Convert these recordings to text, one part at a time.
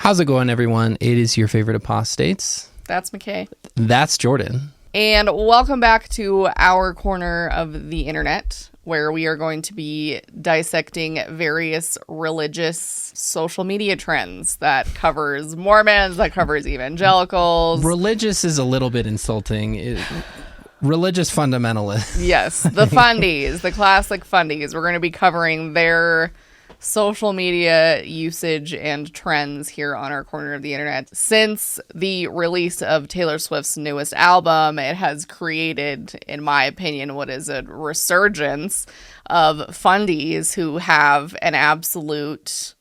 How's it going, everyone? It is your favorite apostates. That's McKay. That's Jordan. And welcome back to our corner of the internet, where we are going to be dissecting various religious social media trends that covers Mormons, that covers evangelicals. Religious is a little bit insulting. Religious fundamentalists. Yes, the fundies, the classic fundies. We're going to be covering their social media usage and trends here on our corner of the internet. Since the release of Taylor Swift's newest album, it has created, in my opinion, what is a resurgence of fundies who have an absolute,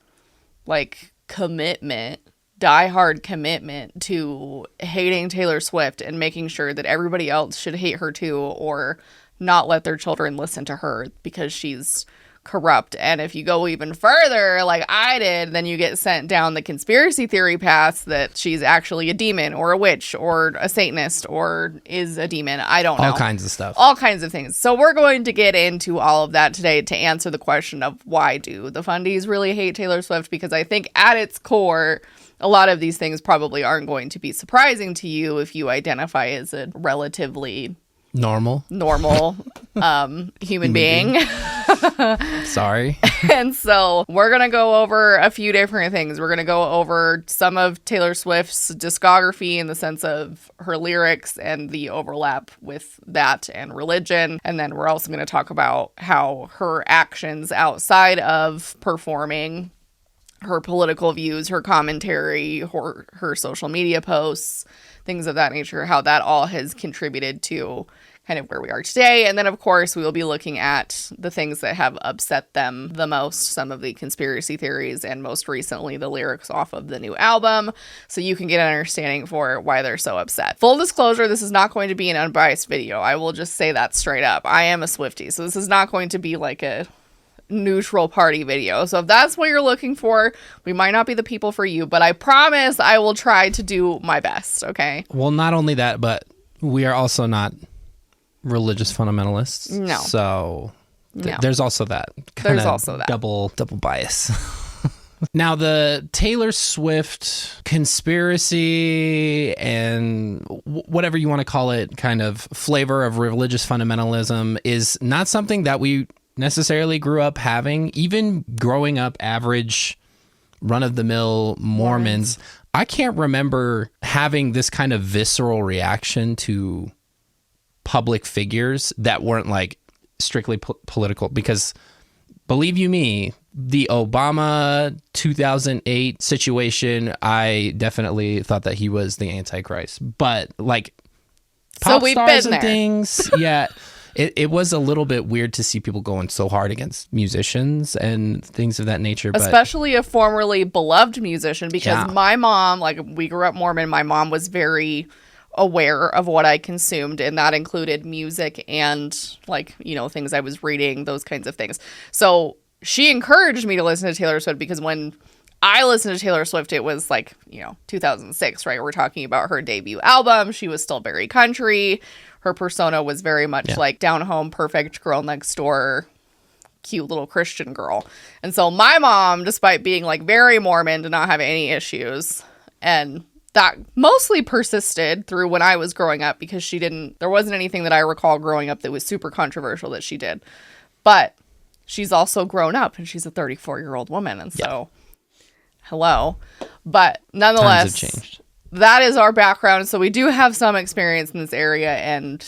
commitment, diehard commitment to hating Taylor Swift and making sure that everybody else should hate her too, or not let their children listen to her because she's corrupt. And if you go even further, like I did, then you get sent down the conspiracy theory paths that she's actually a demon or a witch or a Satanist or is a demon. I don't know. All kinds of stuff. All kinds of things. So we're going to get into all of that today to answer the question of why do the fundies really hate Taylor Swift? Because I think at its core, a lot of these things probably aren't going to be surprising to you if you identify as a relatively normal human being. Sorry. And so we're going to go over a few different things. We're going to go over some of Taylor Swift's discography in the sense of her lyrics and the overlap with that and religion. And then we're also going to talk about how her actions outside of performing, her political views, her commentary, her social media posts, things of that nature, how that all has contributed to kind of where we are today. And then, of course, we will be looking at the things that have upset them the most, some of the conspiracy theories, and most recently, the lyrics off of the new album, so you can get an understanding for why they're so upset. Full disclosure, this is not going to be an unbiased video. I will just say that straight up. I am a Swiftie, so this is not going to be like a neutral party video. So if that's what you're looking for, we might not be the people for you, but I promise I will try to do my best, okay? Well, not only that, but we are also not religious fundamentalists. No. So No. there's also that. There's also that. Double bias. Now, the Taylor Swift conspiracy and whatever you want to call it, kind of flavor of religious fundamentalism is not something that we necessarily grew up having. Even growing up average run-of-the-mill Mormons, I can't remember having this kind of visceral reaction to public figures that weren't like strictly political, because believe you me, the Obama 2008 situation, I definitely thought that he was the Antichrist, but like pop so we've stars been and there. things, yeah. It was a little bit weird to see people going so hard against musicians and things of that nature. Especially a formerly beloved musician, because Yeah. my mom, we grew up Mormon, my mom was very aware of what I consumed, and that included music and things I was reading, those kinds of things. So she encouraged me to listen to Taylor Swift, because when I listened to Taylor Swift, it was 2006, right? We're talking about her debut album. She was still very country. Her persona was very much like down home, perfect girl next door, cute little Christian girl. And so my mom, despite being very Mormon, did not have any issues. And that mostly persisted through when I was growing up, because there wasn't anything that I recall growing up that was super controversial that she did. But she's also grown up, and she's a 34-year-old woman. And so, hello. But nonetheless, times have changed. That is our background. So we do have some experience in this area,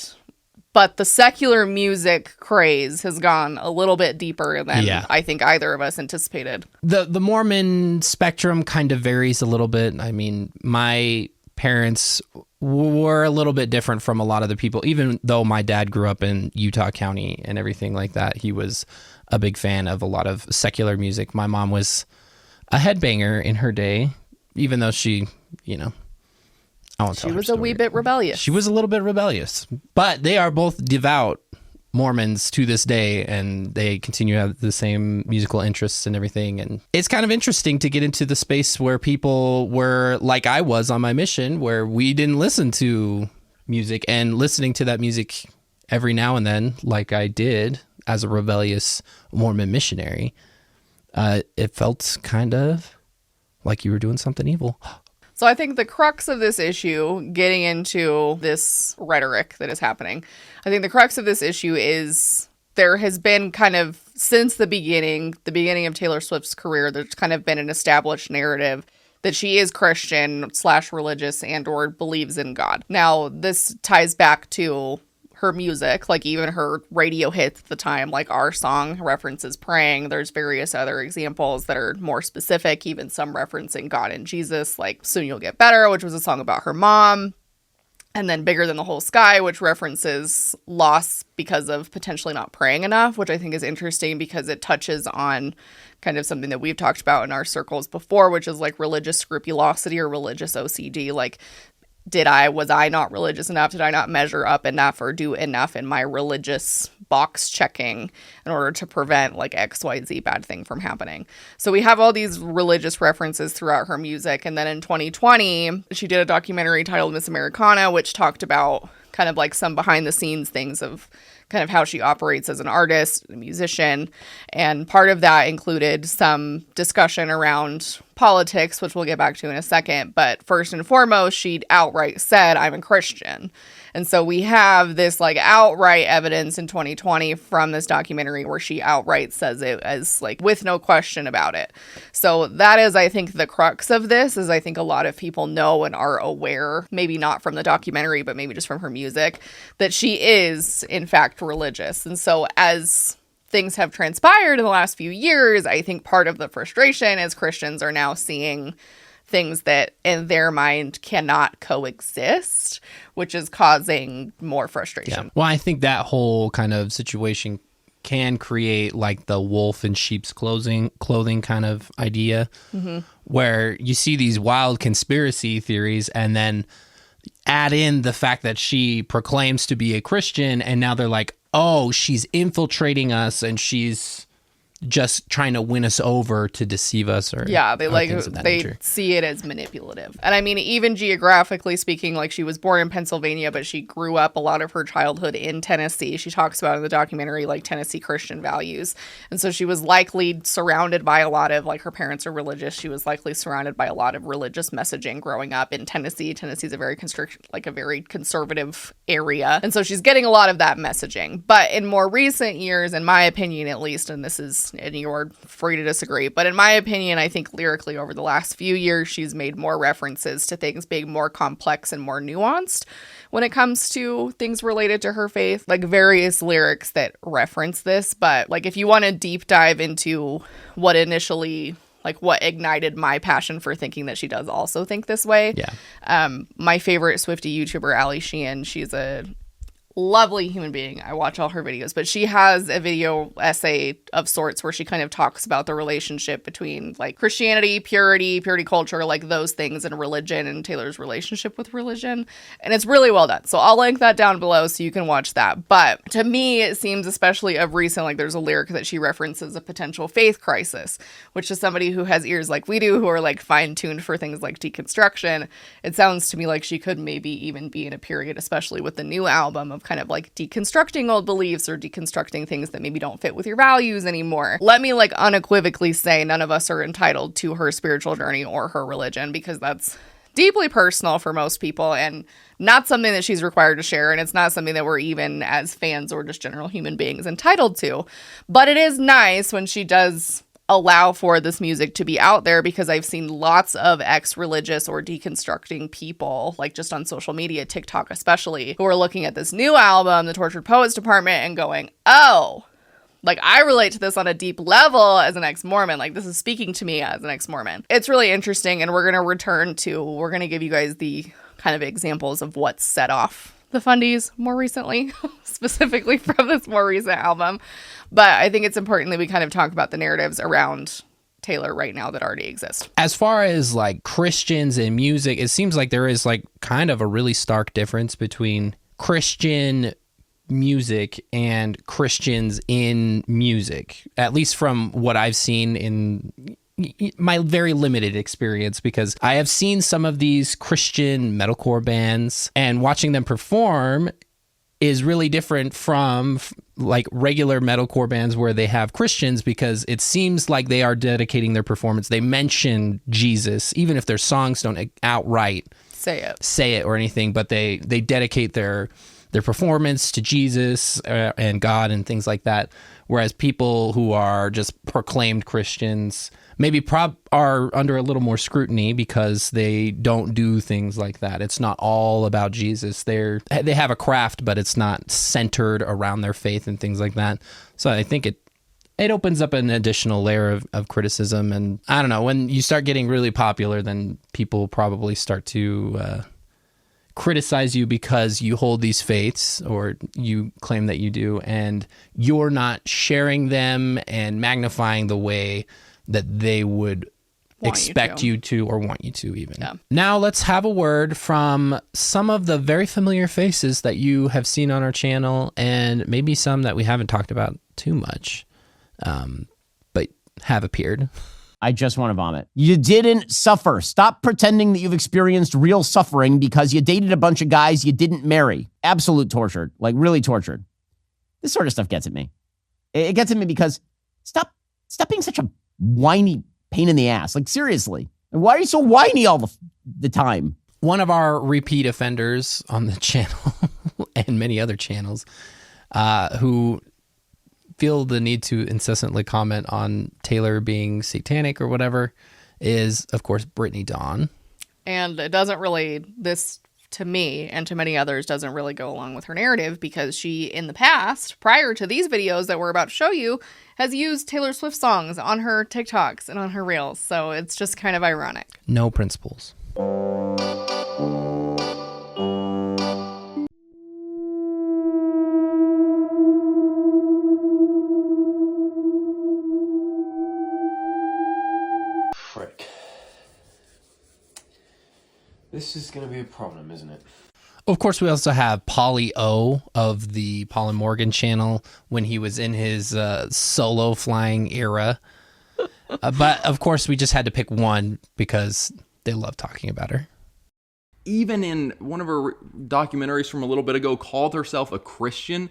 but the secular music craze has gone a little bit deeper than I think either of us anticipated. The Mormon spectrum kind of varies a little bit. I mean, my parents were a little bit different from a lot of the people, even though my dad grew up in Utah County and everything like that. He was a big fan of a lot of secular music. My mom was a headbanger in her day, even though she, I won't tell her She was a wee bit rebellious. She was a little bit rebellious, but they are both devout Mormons to this day, and they continue to have the same musical interests and everything. And it's kind of interesting to get into the space where people were like I was on my mission, where we didn't listen to music, and listening to that music every now and then, like I did as a rebellious Mormon missionary, it felt kind of like you were doing something evil. So I think the crux of this issue, getting into this rhetoric that is happening, I think the crux of this issue is there has been kind of, since the beginning of Taylor Swift's career, there's kind of been an established narrative that she is Christian / religious and or believes in God. Now, this ties back to her music, like even her radio hits at the time, like Our Song references praying. There's various other examples that are more specific, even some referencing God and Jesus, like Soon You'll Get Better, which was a song about her mom. And then Bigger Than the Whole Sky, which references loss because of potentially not praying enough, which I think is interesting because it touches on kind of something that we've talked about in our circles before, which is like religious scrupulosity or religious OCD. Like, was I not religious enough? Did I not measure up enough or do enough in my religious box checking in order to prevent like XYZ bad thing from happening? So we have all these religious references throughout her music. And then in 2020, she did a documentary titled Miss Americana, which talked about kind of like some behind the scenes things of kind of how she operates as an artist, a musician. And part of that included some discussion around politics, which we'll get back to in a second. But first and foremost, she outright said, I'm a Christian. And so we have this like outright evidence in 2020 from this documentary where she outright says it as like with no question about it. So that is, I think, the crux of this is I think a lot of people know and are aware, maybe not from the documentary, but maybe just from her music, that she is in fact religious. And so as things have transpired in the last few years, I think part of the frustration is Christians are now seeing things that in their mind cannot coexist, which is causing more frustration. Yeah. Well, I think that whole kind of situation can create like the wolf in sheep's clothing kind of idea, where you see these wild conspiracy theories and then add in the fact that she proclaims to be a Christian, and now they're like, oh, she's infiltrating us and she's just trying to win us over to deceive us, or they see it as manipulative. And I mean, even geographically speaking, like she was born in Pennsylvania, but she grew up a lot of her childhood in Tennessee. She talks about in the documentary like Tennessee Christian values, and so she was likely surrounded by a lot of, like, her parents are religious. She was likely surrounded by a lot of religious messaging growing up in Tennessee. Tennessee's a very conservative area, and so she's getting a lot of that messaging. But in more recent years, in my opinion at least, and this is, and you're free to disagree, but in my opinion, I think lyrically over the last few years, she's made more references to things being more complex and more nuanced when it comes to things related to her faith, like various lyrics that reference this. But like, if you want to deep dive into what initially, like what ignited my passion for thinking that she does also think this way. Yeah. My favorite Swiftie YouTuber, Ali Sheehan, she's a lovely human being. I watch all her videos, but she has a video essay of sorts where she kind of talks about the relationship between like Christianity, purity culture, like those things, and religion, and Taylor's relationship with religion. And it's really well done. So I'll link that down below so you can watch that. But to me, it seems, especially of recent, like there's a lyric that she references a potential faith crisis, which is somebody who has ears like we do, who are like fine-tuned for things like deconstruction. It sounds to me like she could maybe even be in a period, especially with the new album, of kind of like deconstructing old beliefs or deconstructing things that maybe don't fit with your values anymore. Let me like unequivocally say none of us are entitled to her spiritual journey or her religion, because that's deeply personal for most people and not something that she's required to share. And it's not something that we're even as fans or just general human beings entitled to. But it is nice when she does allow for this music to be out there, because I've seen lots of ex-religious or deconstructing people, like just on social media, TikTok especially, who are looking at this new album, The Tortured Poets Department, and going, oh, like I relate to this on a deep level as an ex-Mormon. Like this is speaking to me as an ex-Mormon. It's really interesting, and we're going to give you guys the kind of examples of what set off the fundies more recently, specifically from this more recent album. But I think it's important that we kind of talk about the narratives around Taylor right now that already exist. As far as like Christians and music, it seems like there is like kind of a really stark difference between Christian music and Christians in music, at least from what I've seen in my very limited experience, because I have seen some of these Christian metalcore bands, and watching them perform is really different from like regular metalcore bands where they have Christians, because it seems like they are dedicating their performance. They mention Jesus, even if their songs don't outright say it or anything, but they dedicate their performance to Jesus and God and things like that. Whereas people who are just proclaimed Christians maybe are under a little more scrutiny because they don't do things like that. It's not all about Jesus. They have a craft, but it's not centered around their faith and things like that. So I think it opens up an additional layer of criticism. And I don't know, when you start getting really popular, then people probably start to criticize you because you hold these faiths, or you claim that you do, and you're not sharing them and magnifying the way that they would expect you to or want you to even. Yeah. Now let's have a word from some of the very familiar faces that you have seen on our channel, and maybe some that we haven't talked about too much, but have appeared. I just want to vomit. You didn't suffer. Stop pretending that you've experienced real suffering because you dated a bunch of guys you didn't marry. Absolute tortured, like really tortured. This sort of stuff gets at me. It gets at me because stop being such a whiny pain in the ass. Like, seriously. And why are you so whiny all the time? One of our repeat offenders on the channel and many other channels who feel the need to incessantly comment on Taylor being satanic or whatever is, of course, Brittany Dawn. And it doesn't really, this to me and to many others, doesn't really go along with her narrative, because she, in the past, prior to these videos that we're about to show you, has used Taylor Swift songs on her TikToks and on her Reels. So it's just kind of ironic. No principles. Frick. This is going to be a problem, isn't it? Of course, we also have Polly O of the Paul and Morgan channel when he was in his solo flying era. But, of course, we just had to pick one because they love talking about her. Even in one of her documentaries from a little bit ago, called herself a Christian.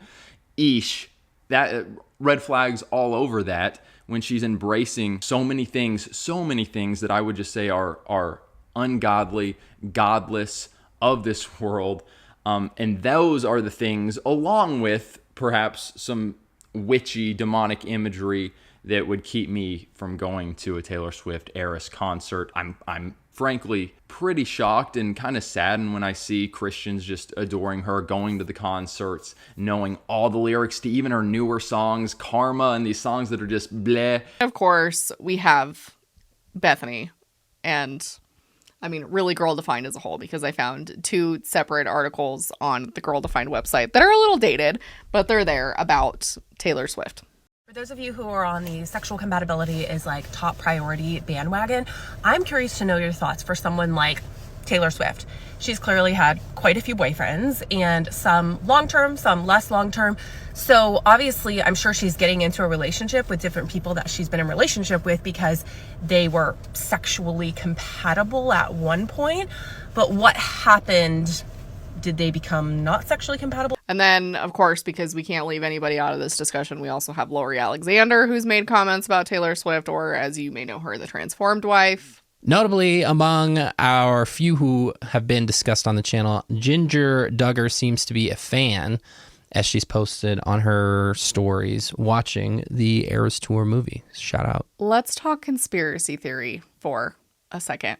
Eesh. That red flags all over that, when she's embracing so many things that I would just say are ungodly, godless, of this world. And those are the things, along with perhaps some witchy, demonic imagery, that would keep me from going to a Taylor Swift Eras concert. I'm frankly pretty shocked and kind of saddened when I see Christians just adoring her, going to the concerts, knowing all the lyrics to even her newer songs, Karma, and these songs that are just bleh. Of course, we have Bethany, and I mean, really Girl Defined as a whole, because I found 2 separate articles on the Girl Defined website that are a little dated, but they're there, about Taylor Swift. For those of you who are on the sexual compatibility is like top priority bandwagon, I'm curious to know your thoughts for someone like Taylor Swift. She's clearly had quite a few boyfriends, and some long-term, some less long-term. So obviously, I'm sure she's getting into a relationship with different people that she's been in a relationship with because they were sexually compatible at one point. But what happened? Did they become not sexually compatible? And then, of course, because we can't leave anybody out of this discussion, we also have Lori Alexander, who's made comments about Taylor Swift, or as you may know her, the transformed wife. Notably, among our few who have been discussed on the channel, Ginger Duggar seems to be a fan, as she's posted on her stories watching the Eras Tour movie. Shout out. Let's talk conspiracy theory for a second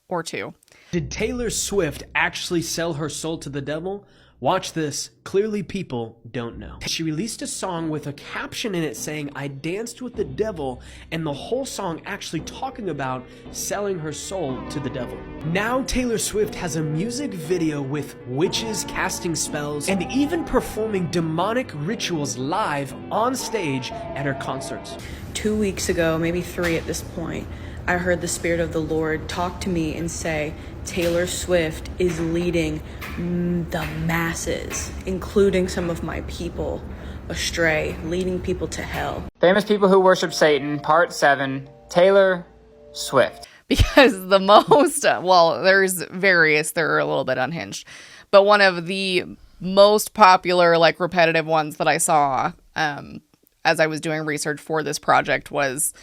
or two. Did Taylor Swift actually sell her soul to the devil? Watch this. Clearly people don't know. She released a song with a caption in it saying, "I danced with the devil," and the whole song actually talking about selling her soul to the devil. Now Taylor Swift has a music video with witches casting spells and even performing demonic rituals live on stage at her concerts. 2 weeks ago, maybe 3 at this point, I heard the Spirit of the Lord talk to me and say, Taylor Swift is leading the masses, including some of my people, astray, leading people to hell. Famous people who worship Satan, Part 7, Taylor Swift. Because the most, well, there's various, they're a little bit unhinged, but one of the most popular, like repetitive ones that I saw as I was doing research for this project was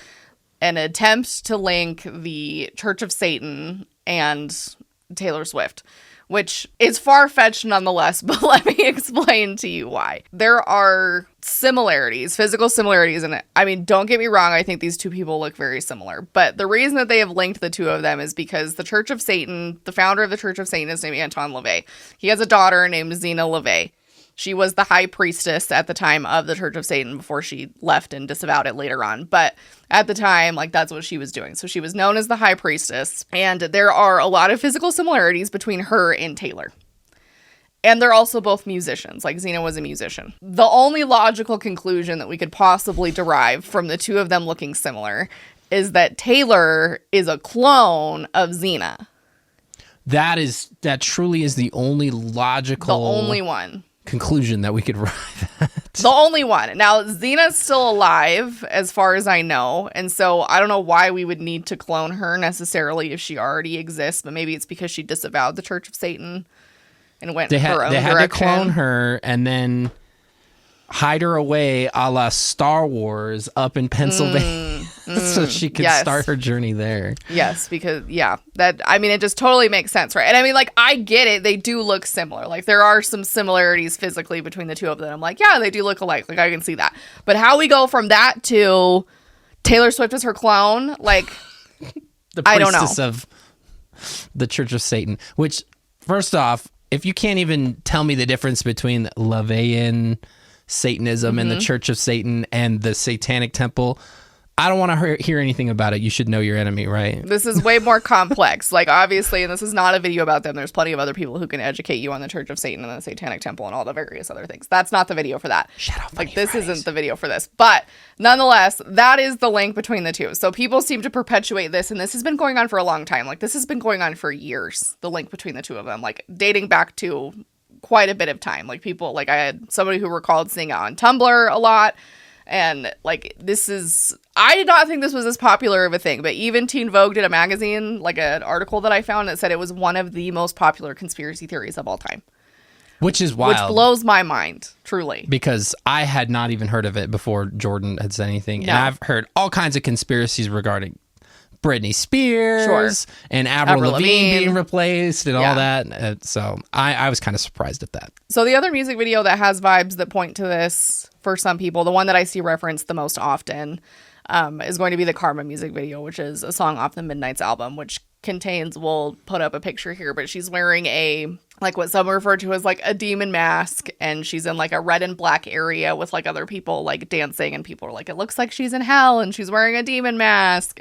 an attempt to link the Church of Satan and Taylor Swift, which is far-fetched nonetheless, but let me explain to you why. There are similarities, physical similarities, and I mean, don't get me wrong, I think these two people look very similar, but the reason that they have linked the two of them is because the Church of Satan, the founder of the Church of Satan is named Anton LaVey. He has a daughter named Zena LaVey. She was the high priestess at the time of the Church of Satan before she left and disavowed it later on. But at the time, like, that's what she was doing. So she was known as the high priestess. And there are a lot of physical similarities between her and Taylor. And they're also both musicians. Like, Xena was a musician. The only logical conclusion that we could possibly derive from the two of them looking similar is that Taylor is a clone of Xena. That truly is the only logical... The only one. Conclusion that we could arrive at. The only one. Now, Xena's still alive, as far as I know, and so I don't know why we would need to clone her necessarily if she already exists, but maybe it's because she disavowed the Church of Satan and went her own direction. They had to clone her and then hide her away a la Star Wars up in Pennsylvania so she could start her journey there. Yes, because, it just totally makes sense, right? And I mean, like, I get it. They do look similar. Like, there are some similarities physically between the two of them. I'm like, yeah, they do look alike. Like, I can see that. But how we go from that to Taylor Swift as her clone, like, the I don't know. priestess of the Church of Satan, which, first off, if you can't even tell me the difference between LaVeyan Satanism and the Church of Satan and the Satanic Temple, I don't want to hear anything about it. You should know your enemy, right? This is way more complex. Like, obviously, and this is not a video about them. There's plenty of other people who can educate you on the Church of Satan and the Satanic Temple and all the various other things. That's not the video for that. This isn't the video for this. But nonetheless, that is the link between the two. So people seem to perpetuate this, and this has been going on for a long time. Like, this has been going on for years, the link between the two of them, like, dating back to quite a bit of time. Like, people, like, I had somebody who recalled seeing it on Tumblr a lot. And, like, I did not think this was as popular of a thing, but even Teen Vogue did a magazine, like an article that I found that said it was one of the most popular conspiracy theories of all time. Which is wild. Which blows my mind, truly. Because I had not even heard of it before Jordan had said anything. No. And I've heard all kinds of conspiracies regarding Britney Spears and Avril Lavigne being replaced and all that. So I was kind of surprised at that. So the other music video that has vibes that point to this for some people, the one that I see referenced the most often is going to be the Karma music video, which is a song off the Midnight's album, which contains, we'll put up a picture here, but she's wearing like what some refer to as like a demon mask, and she's in like a red and black area with like other people like dancing, and people are like, it looks like she's in hell and she's wearing a demon mask.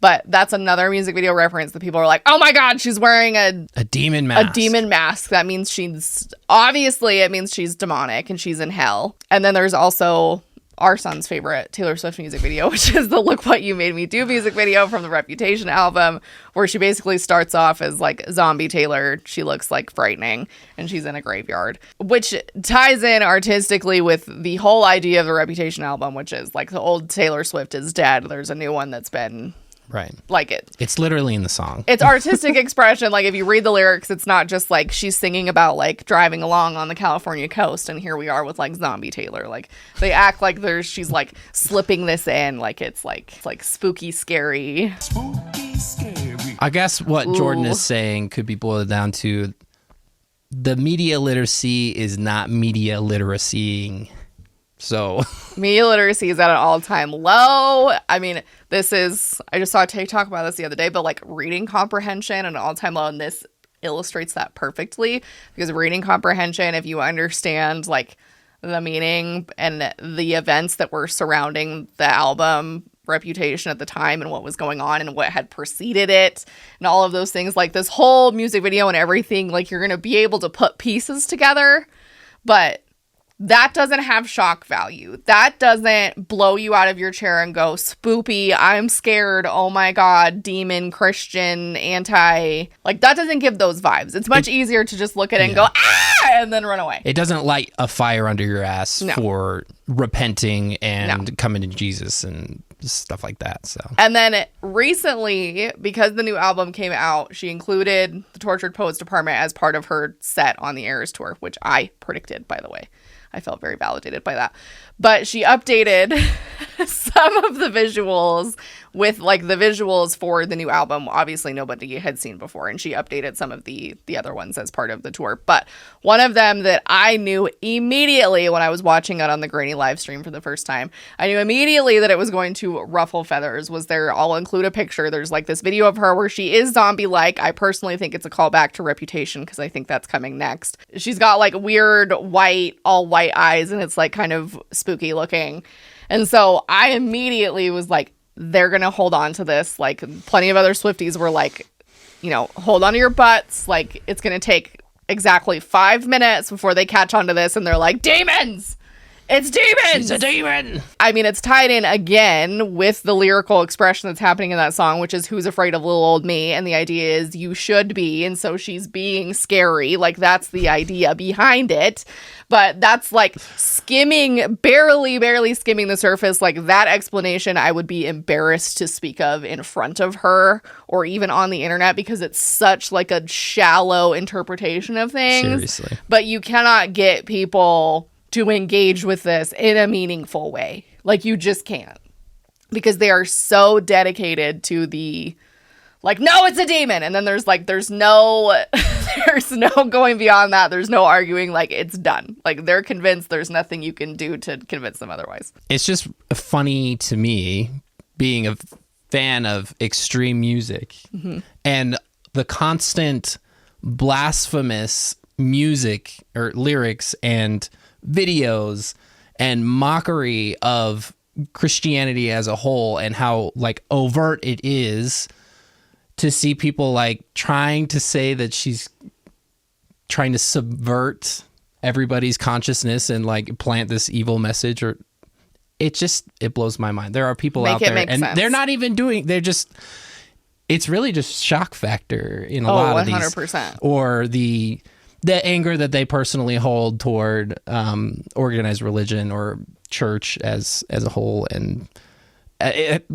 But that's another music video reference that people are like, oh my god, she's wearing a demon mask. A demon mask. That means it means she's demonic and she's in hell. And then there's also our son's favorite Taylor Swift music video, which is the Look What You Made Me Do music video from the Reputation album, where she basically starts off as like zombie Taylor. She looks like frightening and she's in a graveyard, which ties in artistically with the whole idea of the Reputation album, which is like the old Taylor Swift is dead. There's a new one that's been like it. It's literally in the song. It's artistic expression. Like if you read the lyrics, it's not just like she's singing about like driving along on the California coast, and here we are with like zombie Taylor. Like they act like she's like slipping this in, like it's like spooky, scary. I guess what Jordan is saying could be boiled down to the media literacy is not media literacying. So media literacy is at an all-time low. I mean, I just saw a TikTok about this the other day, but like reading comprehension at an all-time low, and this illustrates that perfectly, because reading comprehension, if you understand like the meaning and the events that were surrounding the album Reputation at the time and what was going on and what had preceded it and all of those things, like this whole music video and everything, like you're going to be able to put pieces together, but that doesn't have shock value. That doesn't blow you out of your chair and go, spoopy, I'm scared, oh my god, demon, Christian, anti. Like, that doesn't give those vibes. It's much easier to just look at it and go, ah! and then run away. It doesn't light a fire under your ass No. for repenting and coming to Jesus and stuff like that. So, And then recently, because the new album came out, she included the Tortured Poets Department as part of her set on the Eras Tour, which I predicted, by the way. I felt very validated by that. But she updated some of the visuals with like the visuals for the new album. Obviously, nobody had seen before. And she updated some of the other ones as part of the tour. But one of them that I knew immediately when I was watching it on the Granny live stream for the first time, I knew immediately that it was going to ruffle feathers. Was there? I'll include a picture. There's like this video of her where she is zombie-like. I personally think it's a callback to Reputation because I think that's coming next. She's got like weird all white eyes, and it's like kind of spooky looking. And so I immediately was like, they're gonna hold on to this. Like plenty of other Swifties were like, you know, hold on to your butts. Like it's gonna take exactly 5 minutes before they catch on to this, and they're like, demons! It's demons! she's a demon! I mean, it's tied in again with the lyrical expression that's happening in that song, which is who's afraid of little old me? And the idea is you should be. And so she's being scary. Like that's the idea behind it. But that's like barely skimming the surface. Like that explanation, I would be embarrassed to speak of in front of her or even on the internet because it's such like a shallow interpretation of things. Seriously. But you cannot get people to engage with this in a meaningful way. Like you just can't. Because they are so dedicated to the like, no, it's a demon. And then there's no going beyond that. There's no arguing. Like it's done. Like they're convinced there's nothing you can do to convince them otherwise. It's just funny to me being a fan of extreme music and the constant blasphemous music or lyrics and videos and mockery of Christianity as a whole and how like overt it is to see people like trying to say that she's trying to subvert everybody's consciousness and like plant this evil message. Or it blows my mind. There are people out there and they're not even it's really just shock factor in a lot of these 100%. or the anger that they personally hold toward organized religion or church as a whole. And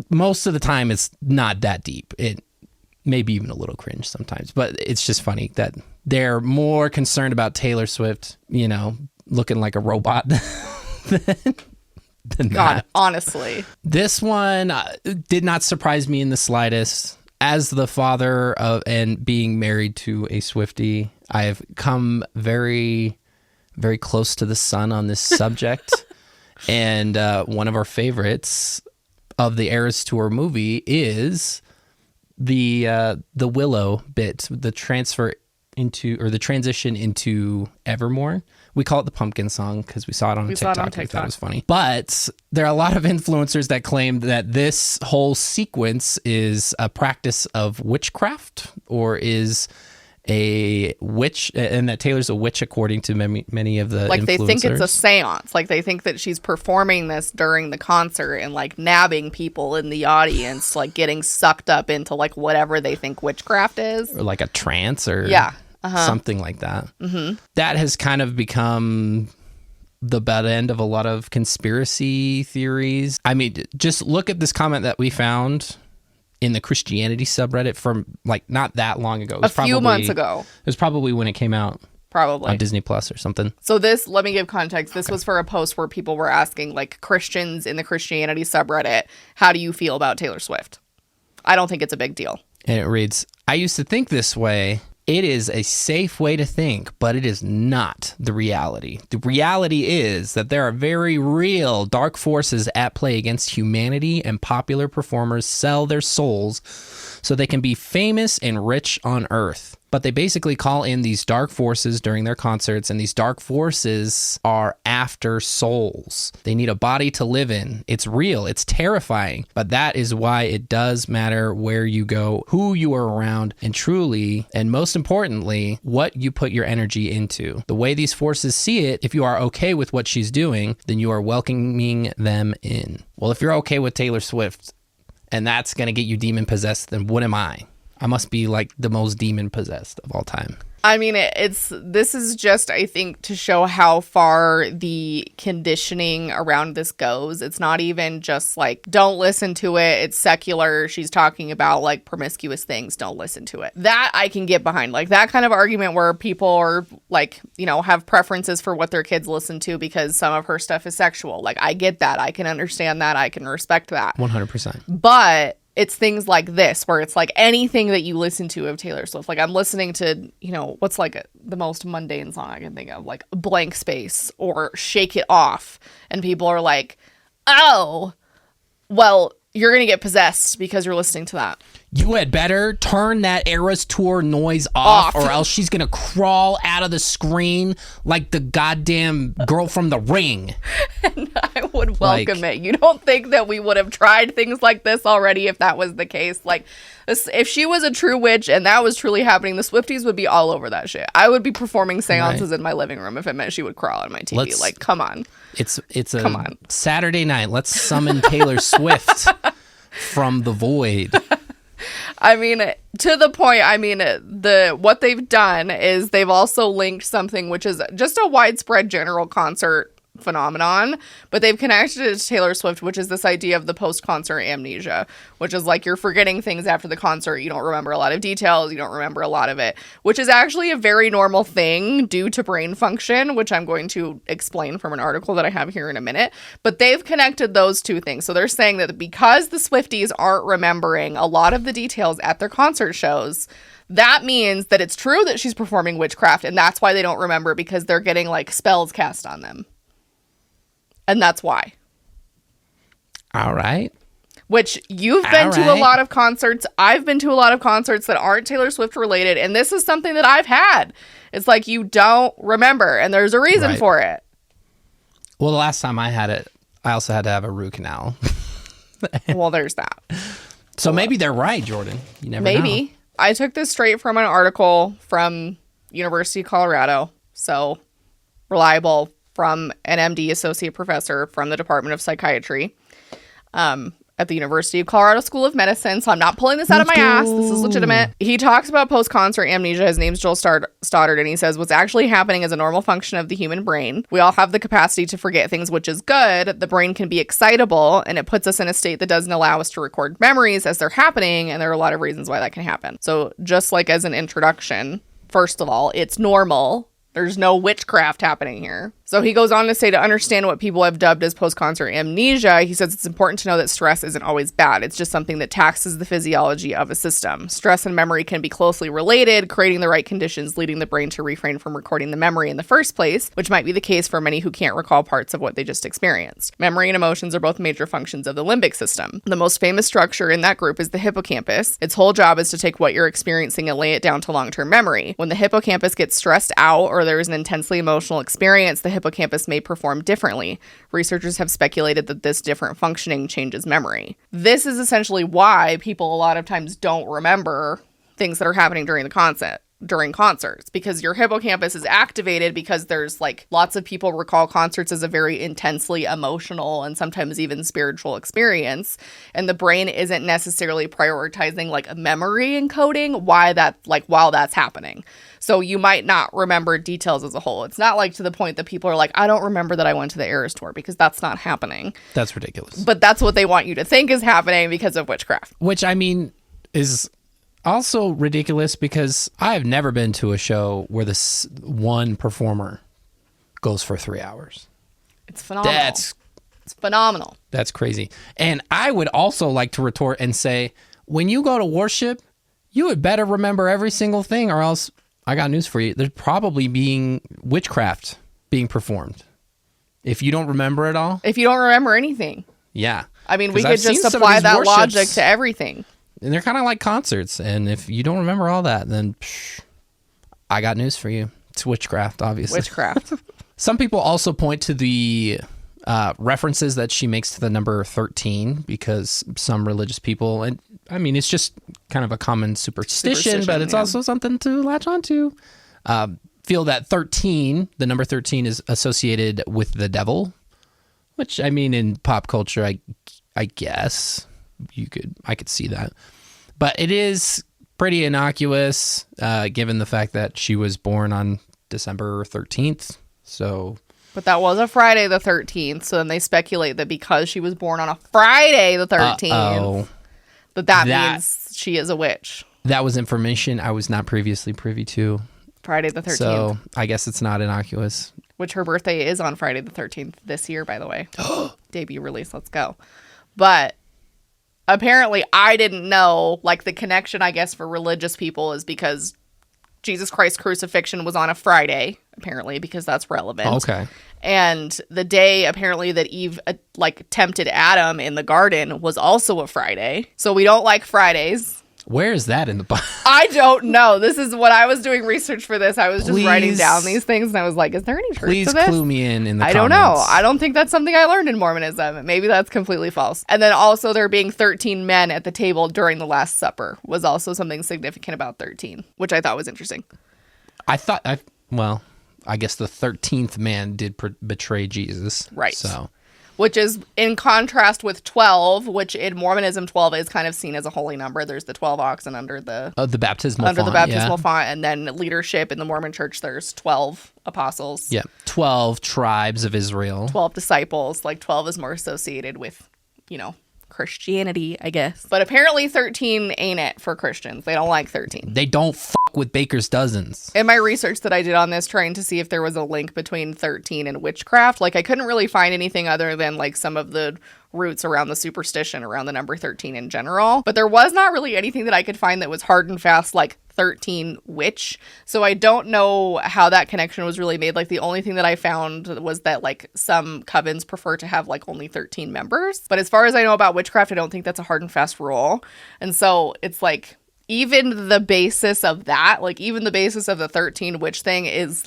most of the time it's not that deep. It maybe even a little cringe sometimes, but it's just funny that they're more concerned about Taylor Swift, you know, looking like a robot than God, that. honestly. This one did not surprise me in the slightest. As the father of and being married to a Swiftie, I've come very, very close to the sun on this subject. And one of our favorites of the Eras Tour movie is the Willow bit, the transition into Evermore. We call it the pumpkin song because we saw it on TikTok. We thought it was funny. But there are a lot of influencers that claim that this whole sequence is a practice of witchcraft or is a witch, and that Taylor's a witch according to many of the like influencers. They think it's a seance. Like they think that she's performing this during the concert and like nabbing people in the audience, like getting sucked up into like whatever they think witchcraft is, or like a trance or something like that. Mm-hmm. That has kind of become the butt end of a lot of conspiracy theories. I mean, just look at this comment that we found in the Christianity subreddit from like not that long ago. A few months ago. It was probably when it came out. Probably. On Disney Plus or something. So this, let me give context. This was for a post where people were asking like Christians in the Christianity subreddit, how do you feel about Taylor Swift? I don't think it's a big deal. And it reads, I used to think this way. It is a safe way to think, but it is not the reality. The reality is that there are very real dark forces at play against humanity, and popular performers sell their souls so they can be famous and rich on Earth. But they basically call in these dark forces during their concerts, and these dark forces are after souls. They need a body to live in. It's real. It's terrifying. But that is why it does matter where you go, who you are around, and truly, and most importantly, what you put your energy into. The way these forces see it, if you are okay with what she's doing, then you are welcoming them in. Well, if you're okay with Taylor Swift, and that's going to get you demon possessed, then what am I? I must be like the most demon possessed of all time. I mean, this is just, I think, to show how far the conditioning around this goes. It's not even just like, don't listen to it. It's secular. She's talking about like promiscuous things. Don't listen to it. That I can get behind. Like that kind of argument where people are like, you know, have preferences for what their kids listen to because some of her stuff is sexual. Like I get that. I can understand that. I can respect that. 100%. But it's things like this where it's like anything that you listen to of Taylor Swift. Like I'm listening to, you know, what's like the most mundane song I can think of, like Blank Space or Shake It Off. And people are like, oh, well, you're going to get possessed because you're listening to that. You had better turn that Eras Tour noise off or else she's going to crawl out of the screen like the goddamn girl from The Ring. And I would welcome it. You don't think that we would have tried things like this already if that was the case? Like, if she was a true witch and that was truly happening, the Swifties would be all over that shit. I would be performing seances in my living room if it meant she would crawl on my TV. Like, come on. It's a Saturday night. Let's summon Taylor Swift from the void. I mean, to the point, I mean, what they've done is they've also linked something which is just a widespread general concert phenomenon, but they've connected it to Taylor Swift, which is this idea of the post-concert amnesia, which is like you're forgetting things after the concert. You don't remember a lot of details. You don't remember a lot of it, which is actually a very normal thing due to brain function, which I'm going to explain from an article that I have here in a minute. But they've connected those two things. So they're saying that because the Swifties aren't remembering a lot of the details at their concert shows, that means that it's true that she's performing witchcraft, and that's why they don't remember, because they're getting like spells cast on them. And that's why. All right. Which you've been to a lot of concerts. I've been to a lot of concerts that aren't Taylor Swift related. And this is something that I've had. It's like you don't remember. And there's a reason for it. Well, the last time I had it, I also had to have a root canal. Well, there's that. So maybe they're right, Jordan. You never know. Maybe. I took this straight from an article from University of Colorado. So reliable, from an MD associate professor from the Department of Psychiatry at the University of Colorado School of Medicine. So I'm not pulling this out of my ass. This is legitimate. He talks about post-concert amnesia. His name's Joel Stoddard, and he says, what's actually happening is a normal function of the human brain. We all have the capacity to forget things, which is good. The brain can be excitable, and it puts us in a state that doesn't allow us to record memories as they're happening, and there are a lot of reasons why that can happen. So just like as an introduction, first of all, it's normal. There's no witchcraft happening here. So he goes on to say, to understand what people have dubbed as post-concert amnesia, he says it's important to know that stress isn't always bad. It's just something that taxes the physiology of a system. Stress and memory can be closely related, creating the right conditions, leading the brain to refrain from recording the memory in the first place, which might be the case for many who can't recall parts of what they just experienced. Memory and emotions are both major functions of the limbic system. The most famous structure in that group is the hippocampus. Its whole job is to take what you're experiencing and lay it down to long-term memory. When the hippocampus gets stressed out or there is an intensely emotional experience, the hippocampus may perform differently. Researchers have speculated that this different functioning changes memory. This is essentially why people a lot of times don't remember things that are happening during concerts, because your hippocampus is activated, because there's like lots of people recall concerts as a very intensely emotional and sometimes even spiritual experience, and the brain isn't necessarily prioritizing like a memory encoding while that's happening. So you might not remember details as a whole. It's not like to the point that people are like, I don't remember that I went to the Eras Tour, because that's not happening. That's ridiculous. But that's what they want you to think is happening because of witchcraft. Which, I mean, is also ridiculous, because I've never been to a show where this one performer goes for 3 hours. It's phenomenal. It's phenomenal. That's crazy. And I would also like to retort and say, when you go to worship, you had better remember every single thing, or else I got news for you. There's probably being witchcraft being performed. If you don't remember it all. If you don't remember anything. Yeah. I mean, we could just apply that logic to everything. And they're kind of like concerts. And if you don't remember all that, then I got news for you. It's witchcraft, obviously. Witchcraft. Some people also point to the references that she makes to the number 13, because some religious people, and I mean, it's just kind of a common superstition, but it's also something to latch onto. Feel that 13, the number 13, is associated with the devil, which, I mean, in pop culture, I guess I could see that. But it is pretty innocuous, given the fact that she was born on December 13th. So, but that was a Friday the 13th. So then they speculate that because she was born on a Friday the 13th, that means she is a witch. That was information I was not previously privy to. Friday the 13th. So I guess it's not innocuous. Which her birthday is on Friday the 13th this year, by the way. Debut release. Let's go. But apparently I didn't know, like, the connection, I guess, for religious people is because Jesus Christ's crucifixion was on a Friday, apparently, because that's relevant. Okay. And the day, apparently, that Eve, tempted Adam in the garden was also a Friday. So we don't like Fridays. Where is that in the Bible? I don't know. This is what I was doing research for this. I was just writing down these things, and I was like, is there any truth to this? Please clue me in the comments. I don't know. I don't think that's something I learned in Mormonism. Maybe that's completely false. And then also there being 13 men at the table during the Last Supper was also something significant about 13, which I thought was interesting. I guess the 13th man did betray Jesus. Right. So, which is in contrast with 12, which in Mormonism 12 is kind of seen as a holy number. There's the 12 oxen under the baptismal font, and then leadership in the Mormon church. There's 12 apostles. Yeah, 12 tribes of Israel. 12 disciples. Like 12 is more associated with, Christianity, I guess. But apparently 13 ain't it for Christians. They don't like 13. They don't fuck with baker's dozens. In my research that I did on this, trying to see if there was a link between 13 and witchcraft, I couldn't really find anything other than some of the roots around the superstition around the number 13 in general. But there was not really anything that I could find that was hard and fast 13 witch. So I don't know how that connection was really made. The only thing that I found was that some covens prefer to have only 13 members. But as far as I know about witchcraft, I don't think that's a hard and fast rule. And so it's even the basis of that, even the basis of the 13 witch thing is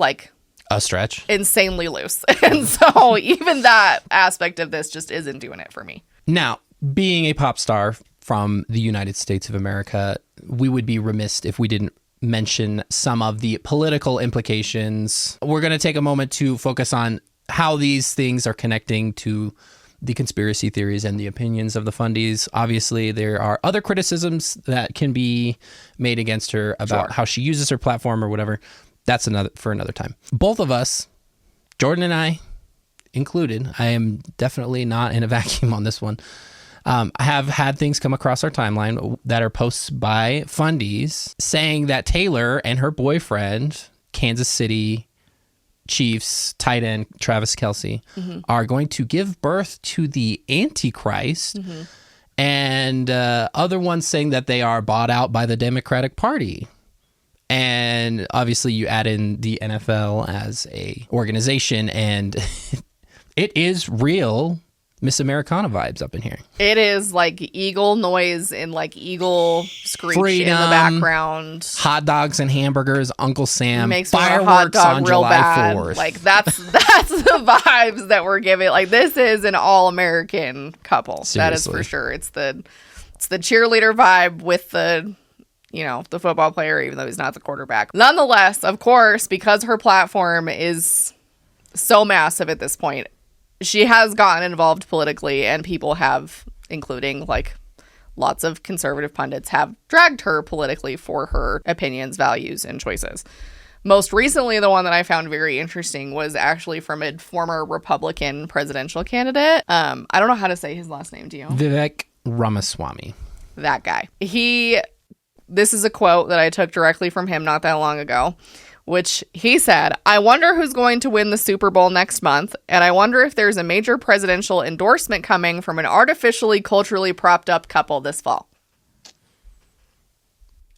a stretch. Insanely loose. And so even that aspect of this just isn't doing it for me. Now, being a pop star from the United States of America, we would be remiss if we didn't mention some of the political implications. We're going to take a moment to focus on how these things are connecting to the conspiracy theories and the opinions of the fundies. Obviously, there are other criticisms that can be made against her about how she uses her platform or whatever. That's for another time. Both of us, Jordan and I included, I am definitely not in a vacuum on this one, I have had things come across our timeline that are posts by fundies saying that Taylor and her boyfriend, Kansas City Chiefs tight end Travis Kelce, are going to give birth to the Antichrist, and other ones saying that they are bought out by the Democratic Party. And obviously you add in the NFL as a organization, and it is real Miss Americana vibes up in here. It is eagle noise and eagle screech in the background. Hot dogs and hamburgers, Uncle Sam, makes fireworks hot dog on real July bad. 4th. That's the vibes that we're giving. This is an all-American couple. Seriously. That is for sure. It's the cheerleader vibe with the football player, even though he's not the quarterback. Nonetheless, of course, because her platform is so massive at this point, she has gotten involved politically, and people have, including lots of conservative pundits, have dragged her politically for her opinions, values, and choices. Most recently, the one that I found very interesting was actually from a former Republican presidential candidate. I don't know how to say his last name. Do you? Vivek Ramaswamy. That guy. This is a quote that I took directly from him not that long ago, which he said, "I wonder who's going to win the Super Bowl next month, and I wonder if there's a major presidential endorsement coming from an artificially culturally propped up couple this fall."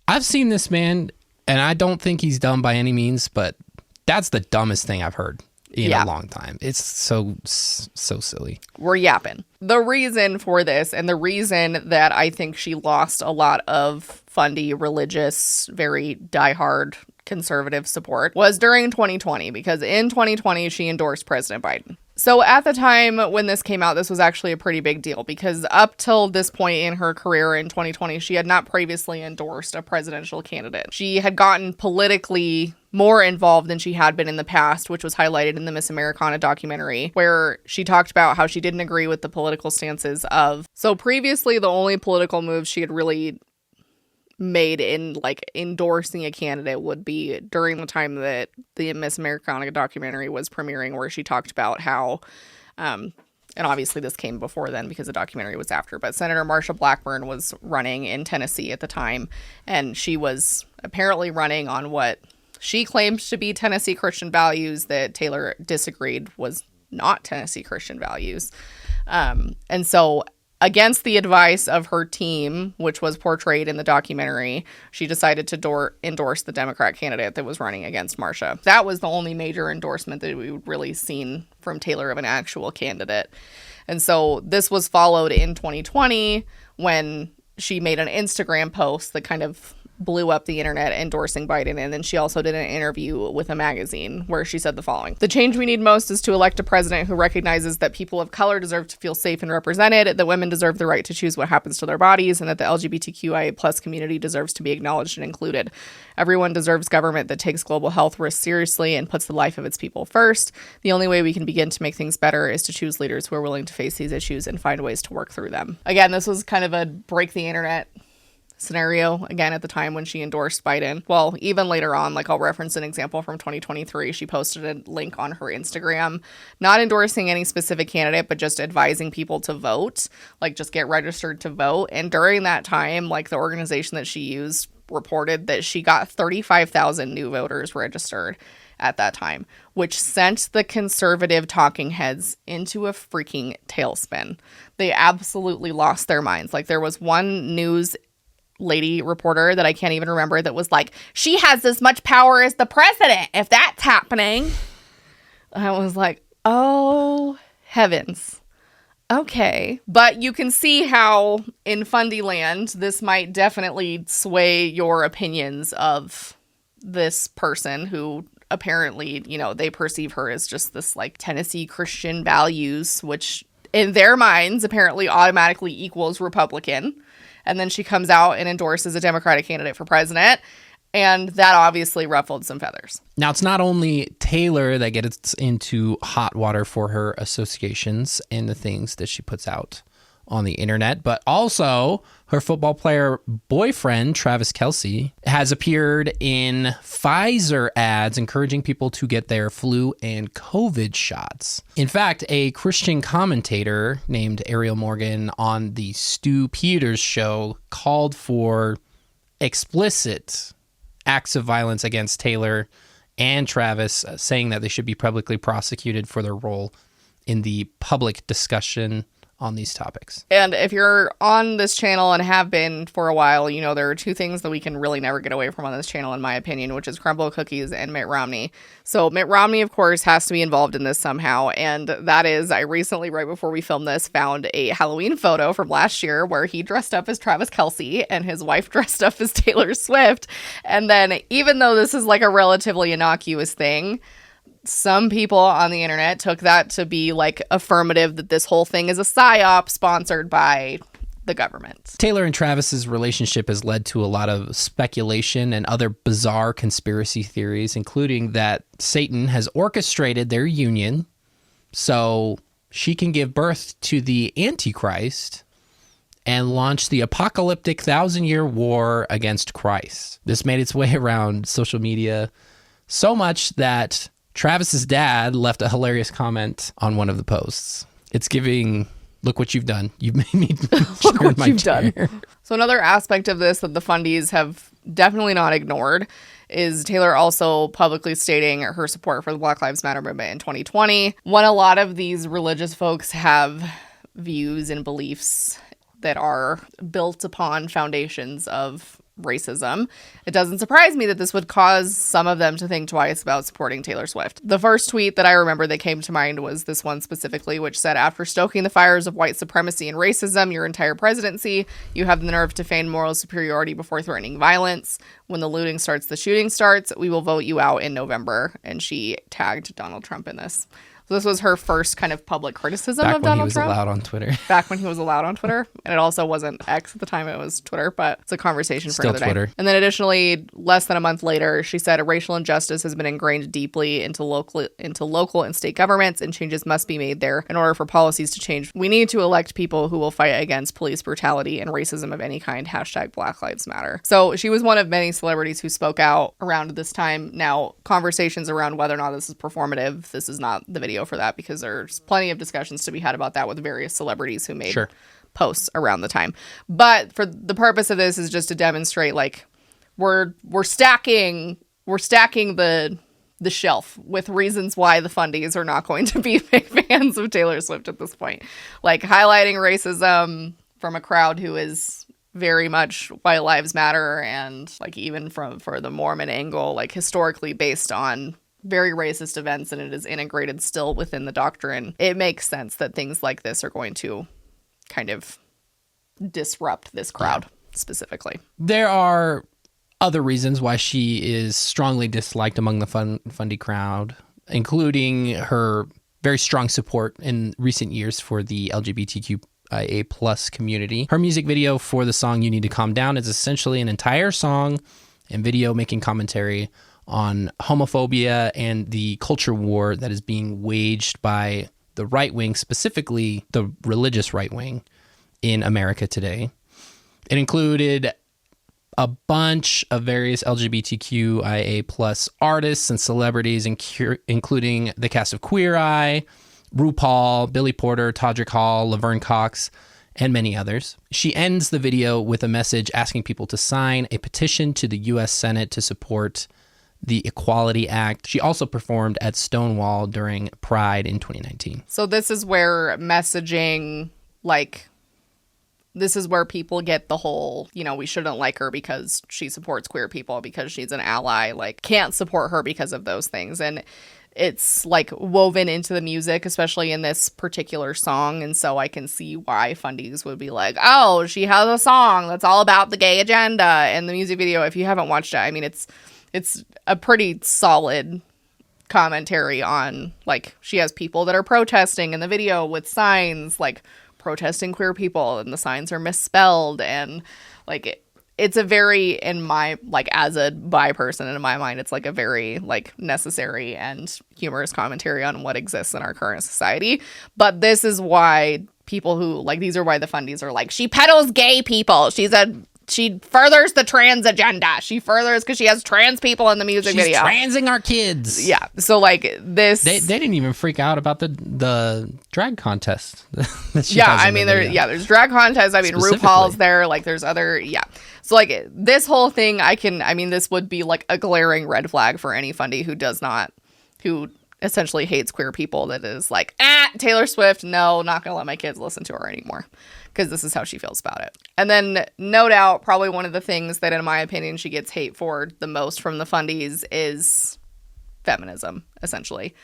I've seen this man, and I don't think he's dumb by any means, but that's the dumbest thing I've heard in a long time. It's so silly. We're yapping. The reason for this, and the reason that I think she lost a lot of fundy, religious, very diehard conservative support, was during 2020, because in 2020 she endorsed President Biden. So at the time when this came out, this was actually a pretty big deal, because up till this point in her career in 2020, she had not previously endorsed a presidential candidate. She had gotten politically more involved than she had been in the past, which was highlighted in the Miss Americana documentary, where she talked about how she didn't agree with the political stances of... So previously, the only political moves she had really made in like endorsing a candidate would be during the time that the Miss Americana documentary was premiering, where she talked about how, and obviously this came before then because the documentary was after, but Senator Marsha Blackburn was running in Tennessee at the time, and she was apparently running on what she claimed to be Tennessee Christian values that Taylor disagreed was not Tennessee Christian values. And so against the advice of her team, which was portrayed in the documentary, she decided to endorse the Democrat candidate that was running against Marsha. That was the only major endorsement that we've really seen from Taylor of an actual candidate. And so this was followed in 2020 when she made an Instagram post that kind of blew up the internet endorsing Biden. And then she also did an interview with a magazine where she said the following: "The change we need most is to elect a president who recognizes that people of color deserve to feel safe and represented, that women deserve the right to choose what happens to their bodies, and that the LGBTQIA plus community deserves to be acknowledged and included. Everyone deserves government that takes global health risks seriously and puts the life of its people first. The only way we can begin to make things better is to choose leaders who are willing to face these issues and find ways to work through them." Again, this was kind of a break the internet scenario again at the time when she endorsed Biden. Well, even later on, like I'll reference an example from 2023. She posted a link on her Instagram, not endorsing any specific candidate, but just advising people to vote, like just get registered to vote. And during that time, like the organization that she used reported that she got 35,000 new voters registered at that time, which sent the conservative talking heads into a freaking tailspin. They absolutely lost their minds. Like there was one news lady reporter that I can't even remember that was like, "She has as much power as the president if that's happening." I was like, oh heavens. Okay. But you can see how in Fundy land, this might definitely sway your opinions of this person who apparently, you know, they perceive her as just this like Tennessee Christian values, which in their minds apparently automatically equals Republican. And then she comes out and endorses a Democratic candidate for president. And that obviously ruffled some feathers. Now, it's not only Taylor that gets into hot water for her associations and the things that she puts out on the internet, but also her football player boyfriend, Travis Kelce, has appeared in Pfizer ads encouraging people to get their flu and COVID shots. In fact, a Christian commentator named Ariel Morgan on the Stu Peters show called for explicit acts of violence against Taylor and Travis, saying that they should be publicly prosecuted for their role in the public discussion on these topics. And if you're on this channel and have been for a while, you know there are two things that we can really never get away from on this channel, in my opinion, which is crumble cookies and Mitt Romney. So Mitt Romney, of course, has to be involved in this somehow. And that is, I recently, right before we filmed this, found a Halloween photo from last year where he dressed up as Travis Kelce and his wife dressed up as Taylor Swift. And then even though this is like a relatively innocuous thing, some people on the internet took that to be like affirmative that this whole thing is a psyop sponsored by the government. Taylor and Travis's relationship has led to a lot of speculation and other bizarre conspiracy theories, including that Satan has orchestrated their union so she can give birth to the Antichrist and launch the apocalyptic 1,000-year war against Christ. This made its way around social media so much that Travis's dad left a hilarious comment on one of the posts. It's giving, look what you've done. You've made me look what you've done. So another aspect of this that the fundies have definitely not ignored is Taylor also publicly stating her support for the Black Lives Matter movement in 2020. When a lot of these religious folks have views and beliefs that are built upon foundations of racism, it doesn't surprise me that this would cause some of them to think twice about supporting Taylor Swift. The first tweet that I remember that came to mind was this one specifically, which said, "After stoking the fires of white supremacy and racism your entire presidency, you have the nerve to feign moral superiority before threatening violence. When the looting starts, the shooting starts. We will vote you out in November." And she tagged Donald Trump in this. So this was her first kind of public criticism Back of when he Donald was Trump. allowed on Twitter. Back when he was allowed on Twitter. And it also wasn't X at the time, it was Twitter, but it's a conversation for Still another Twitter. day. And then additionally, less than a month later, she said racial injustice has been ingrained deeply into local and state governments, and changes must be made there. In order for policies to change, we need to elect people who will fight against police brutality and racism of any kind. # Black Lives Matter. So she was one of many celebrities who spoke out around this time. Now, conversations around whether or not this is performative, this is not the video for that, because there's plenty of discussions to be had about that with various celebrities who made posts around the time. But for the purpose of this is just to demonstrate, like, we're stacking the shelf with reasons why the fundies are not going to be big fans of Taylor Swift at this point. Like, highlighting racism from a crowd who is very much white lives matter, and like even for the Mormon angle, like historically based on very racist events, and it is integrated still within the doctrine. It makes sense that things like this are going to kind of disrupt this crowd specifically. There are other reasons why she is strongly disliked among the fundy crowd, including her very strong support in recent years for the LGBTQIA+ community. Her music video for the song You Need to Calm Down is essentially an entire song and video making commentary on homophobia and the culture war that is being waged by the right wing, specifically the religious right wing in America today. It included a bunch of various LGBTQIA+ artists and celebrities, including the cast of Queer Eye, RuPaul, Billy Porter, Todrick Hall, Laverne Cox, and many others. She ends the video with a message asking people to sign a petition to the U.S. Senate to support the Equality Act. She also performed at Stonewall during Pride in 2019. So this is where messaging, like, this is where people get the whole, you know, we shouldn't like her because she supports queer people, because she's an ally, like, can't support her because of those things. And it's like woven into the music, especially in this particular song. And so I can see why fundies would be like, oh, she has a song that's all about the gay agenda. And the music video, if you haven't watched it, I mean, it's a pretty solid commentary on, like, she has people that are protesting in the video with signs, like, protesting queer people, and the signs are misspelled, and like it's a very, in my, like, as a bi person, in my mind, it's like a very, like, necessary and humorous commentary on what exists in our current society. But this is why people who, like, these are why the fundies are like, she peddles gay people, she furthers the trans agenda. She furthers, because she has trans people in the music video. She's transing our kids. Yeah. So, like, this... They didn't even freak out about the drag contest that she yeah, has in I mean, the video. there's drag contests. I mean, RuPaul's there. Like, there's other... Yeah. So, like, this whole thing, this would be, like, a glaring red flag for any fundie who essentially hates queer people, that is like, Taylor Swift, no, not gonna let my kids listen to her anymore, because this is how she feels about it. And then, no doubt, probably one of the things that, in my opinion, she gets hate for the most from the fundies is feminism, essentially.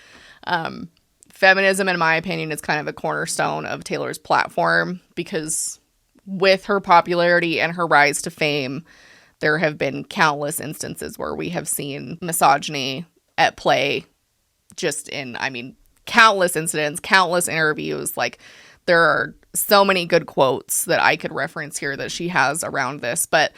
Feminism, in my opinion, is kind of a cornerstone of Taylor's platform, because with her popularity and her rise to fame, there have been countless instances where we have seen misogyny at play, just in, I mean, countless incidents, countless interviews. Like, there are so many good quotes that I could reference here that she has around this. But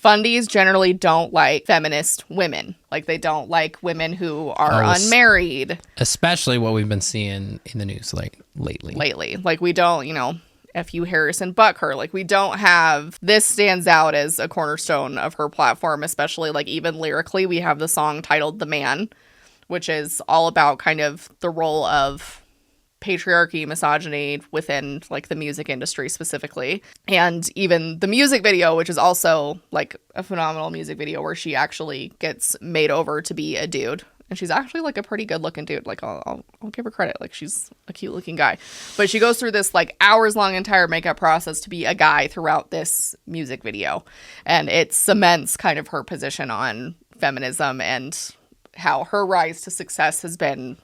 fundies generally don't like feminist women. Like, they don't like women who are unmarried. Especially what we've been seeing in the news, like, lately. Like, we don't, you know, F.U. Harrison Buck her. Like, we don't have... This stands out as a cornerstone of her platform, especially, like, even lyrically. We have the song titled The Man, which is all about kind of the role of patriarchy, misogyny within, like, the music industry specifically. And even the music video, which is also, like, a phenomenal music video, where she actually gets made over to be a dude. And she's actually, like, a pretty good looking dude. Like, I'll give her credit. Like, she's a cute looking guy. But she goes through this, like, hours long entire makeup process to be a guy throughout this music video. And it cements kind of her position on feminism, and how her rise to success has been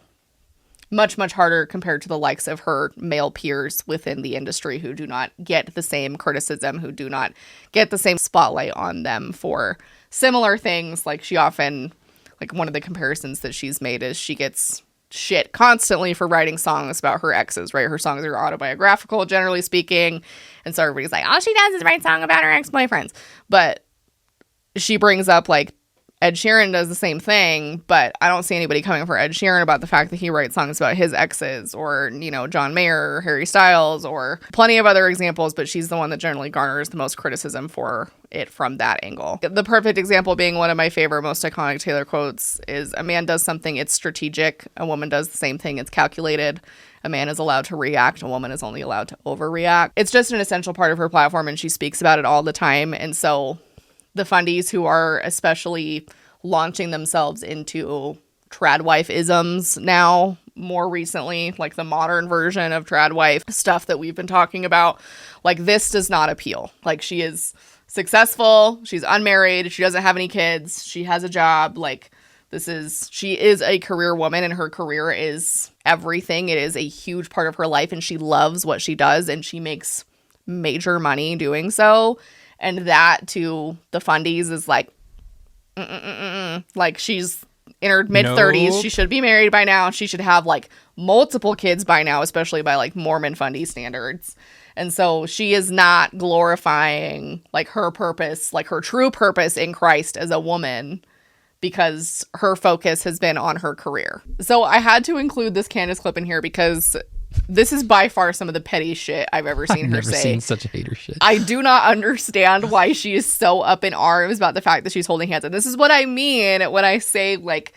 much, much harder compared to the likes of her male peers within the industry, who do not get the same criticism, who do not get the same spotlight on them for similar things. Like, she often, like, one of the comparisons that she's made is she gets shit constantly for writing songs about her exes, right? Her songs are autobiographical, generally speaking. And so everybody's like, all she does is write songs about her ex-boyfriends. But she brings up, like, Ed Sheeran does the same thing, but I don't see anybody coming for Ed Sheeran about the fact that he writes songs about his exes, or, you know, John Mayer or Harry Styles, or plenty of other examples, but she's the one that generally garners the most criticism for it from that angle. The perfect example being one of my favorite, most iconic Taylor quotes is, a man does something, it's strategic. A woman does the same thing, it's calculated. A man is allowed to react. A woman is only allowed to overreact. It's just an essential part of her platform, and she speaks about it all the time. And so the fundies who are especially launching themselves into tradwife-isms now, more recently, like the modern version of tradwife stuff that we've been talking about, like, this does not appeal. Like, she is successful, she's unmarried, she doesn't have any kids, she has a job, like, she is a career woman, and her career is everything. It is a huge part of her life, and she loves what she does, and she makes major money doing so. And that, to the fundies, is like, like, she's in her mid-30s. Nope. She should be married by now. She should have, like, multiple kids by now, especially by, like, Mormon fundie standards. And so she is not glorifying, like, her purpose, like, her true purpose in Christ as a woman, because her focus has been on her career. So I had to include this Candace clip in here because this is by far some of the petty shit I've ever seen her say. I've never seen such a hater shit. I do not understand why she is so up in arms about the fact that she's holding hands. And this is what I mean when I say, like,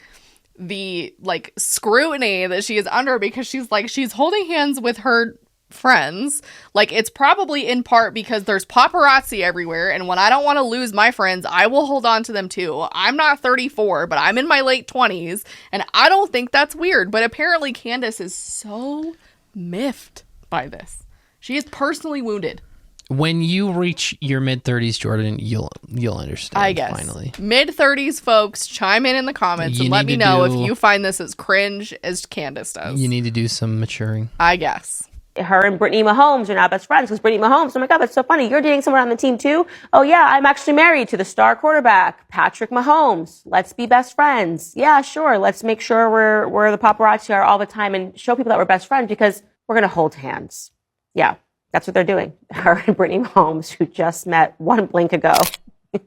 the, like, scrutiny that she is under, because she's holding hands with her friends. Like, it's probably in part because there's paparazzi everywhere, and when I don't want to lose my friends, I will hold on to them too. I'm not 34, but I'm in my late 20s, and I don't think that's weird. But apparently Candace is so miffed by this. She is personally wounded. When you reach your mid-30s, Jordan, you'll understand. I guess. Finally, mid-30s folks, chime in the comments and let me know if you find this as cringe as Candace does. You need to do some maturing, I guess. Her and Brittany Mahomes are now best friends, because Brittany Mahomes, oh my God, that's so funny. You're dating someone on the team too? Oh yeah, I'm actually married to the star quarterback, Patrick Mahomes. Let's be best friends. Yeah, sure. Let's make sure we're the paparazzi are all the time and show people that we're best friends, because we're going to hold hands. Yeah, that's what they're doing. Her and Brittany Mahomes, who just met one blink ago,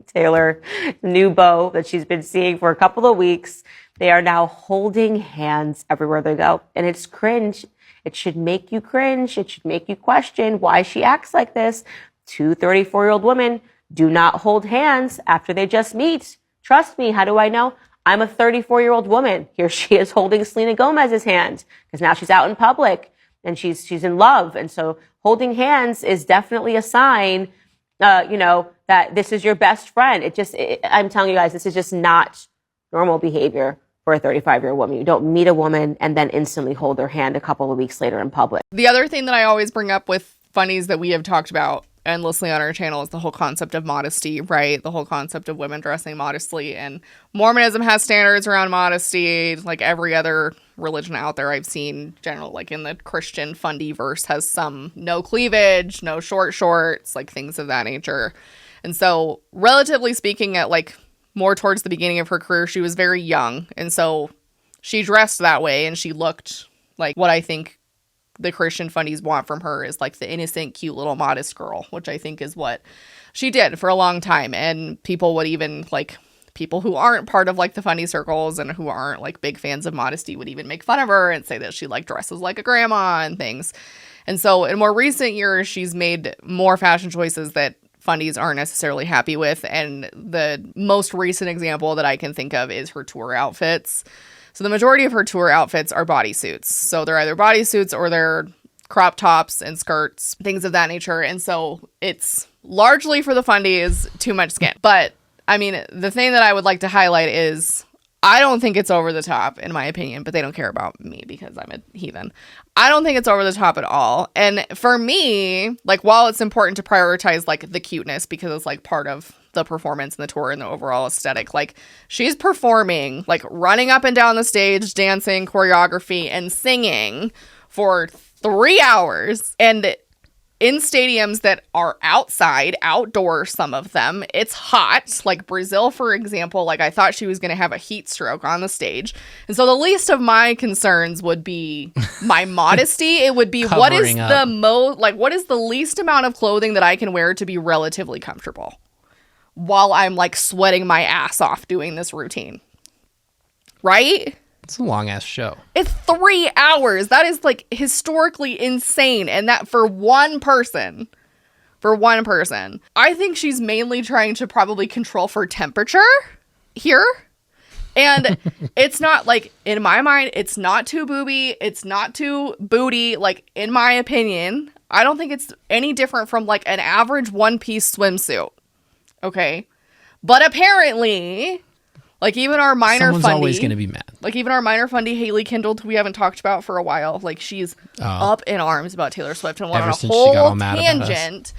Taylor, new beau that she's been seeing for a couple of weeks, they are now holding hands everywhere they go. And it's cringe. It should make you cringe. It should make you question why she acts like this. Two 34-year-old women do not hold hands after they just meet. Trust me, how do I know? I'm a 34-year-old woman. Here she is holding Selena Gomez's hand, because now she's out in public and she's in love. And so holding hands is definitely a sign, that this is your best friend. I'm telling you guys, this is just not normal behavior for a 35-year-old woman. You don't meet a woman and then instantly hold their hand a couple of weeks later in public. The other thing that I always bring up with funnies that we have talked about endlessly on our channel is the whole concept of modesty, right? The whole concept of women dressing modestly. And Mormonism has standards around modesty, like every other religion out there I've seen. General, like in the Christian fundie verse, has some no cleavage, no short shorts, like things of that nature. And so, relatively speaking, at like more towards the beginning of her career, she was very young. And so she dressed that way, and she looked like what I think the Christian fundies want from her is like the innocent, cute little modest girl, which I think is what she did for a long time. And people would even, like, people who aren't part of like the fundie circles and who aren't like big fans of modesty would even make fun of her and say that she like dresses like a grandma and things. And so in more recent years, she's made more fashion choices that fundies aren't necessarily happy with. And the most recent example that I can think of is her tour outfits. So the majority of her tour outfits are bodysuits. So they're either bodysuits or they're crop tops and skirts, things of that nature. And so it's largely for the fundies, too much skin. But I mean, the thing that I would like to highlight is I don't think it's over the top, in my opinion, but they don't care about me because I'm a heathen. I don't think it's over the top at all. And for me, like, while it's important to prioritize like the cuteness because it's like part of the performance and the tour and the overall aesthetic, like she's performing, like running up and down the stage, dancing, choreography, and singing for 3 hours. And in stadiums that are outside, outdoor, some of them. It's hot. Like Brazil, for example, like I thought she was going to have a heat stroke on the stage. And so the least of my concerns would be my modesty. It would be what is what is the least amount of clothing that I can wear to be relatively comfortable while I'm like sweating my ass off doing this routine. Right? It's a long ass show. It's 3 hours. That is like historically insane. And that for one person, I think she's mainly trying to probably control for temperature here. And it's not like, in my mind, it's not too booby. It's not too booty. Like, in my opinion, I don't think it's any different from like an average one-piece swimsuit. Okay. But apparently, like even our minor Someone's fundie, always going to be mad. Like even our minor fundie, Haley Kindled, who we haven't talked about for a while, like she's up in arms about Taylor Swift and went on a whole tangent,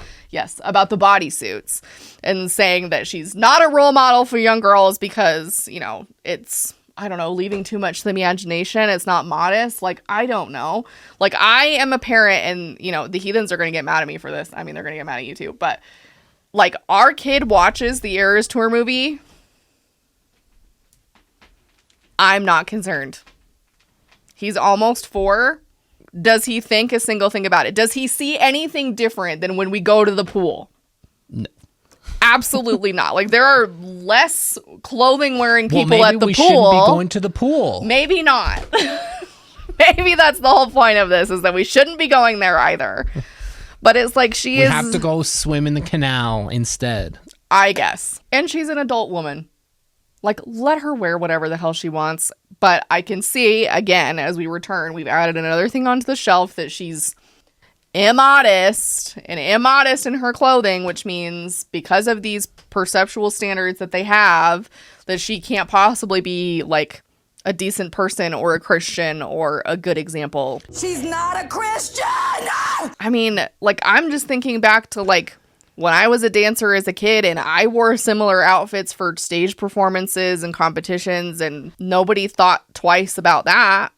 about the bodysuits and saying that she's not a role model for young girls because, you know, it's, I don't know, leaving too much to the imagination. It's not modest. Like, I don't know. Like, I am a parent and, you know, the heathens are going to get mad at me for this. I mean, they're going to get mad at you too. But, like, our kid watches the Eras Tour movie. I'm not concerned. He's almost 4. Does he think a single thing about it? Does he see anything different than when we go to the pool? No. Absolutely not. Like, there are less clothing wearing people at the pool. We shouldn't be going to the pool. Maybe not. Maybe that's the whole point of this, is that we shouldn't be going there either. But it's like we have to go swim in the canal instead. I guess. And she's an adult woman. Like, let her wear whatever the hell she wants. But I can see, again, as we return, we've added another thing onto the shelf that she's immodest in her clothing, which means because of these perceptual standards that they have, that she can't possibly be, like, a decent person or a Christian or a good example. She's not a Christian! I mean, like, I'm just thinking back to, like, when I was a dancer as a kid and I wore similar outfits for stage performances and competitions and nobody thought twice about that.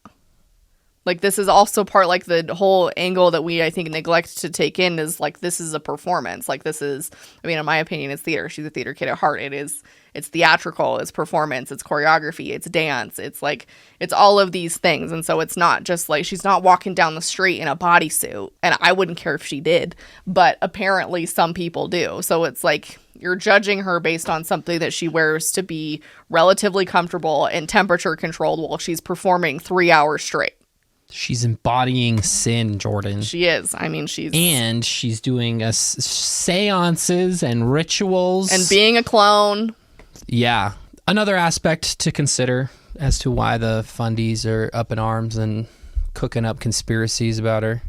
Like, this is also part, like, the whole angle that we, I think, neglect to take in is, like, this is a performance. Like, this is, I mean, in my opinion, it's theater. She's a theater kid at heart. It's theatrical, it's performance, it's choreography, it's dance. It's, like, it's all of these things. And so it's not just, like, she's not walking down the street in a bodysuit. And I wouldn't care if she did. But apparently some people do. So it's, like, you're judging her based on something that she wears to be relatively comfortable and temperature controlled while she's performing 3 hours straight. She's embodying sin, Jordan. She is. I mean, she's doing seances and rituals. And being a clone. Yeah. Another aspect to consider as to why the fundies are up in arms and cooking up conspiracies about her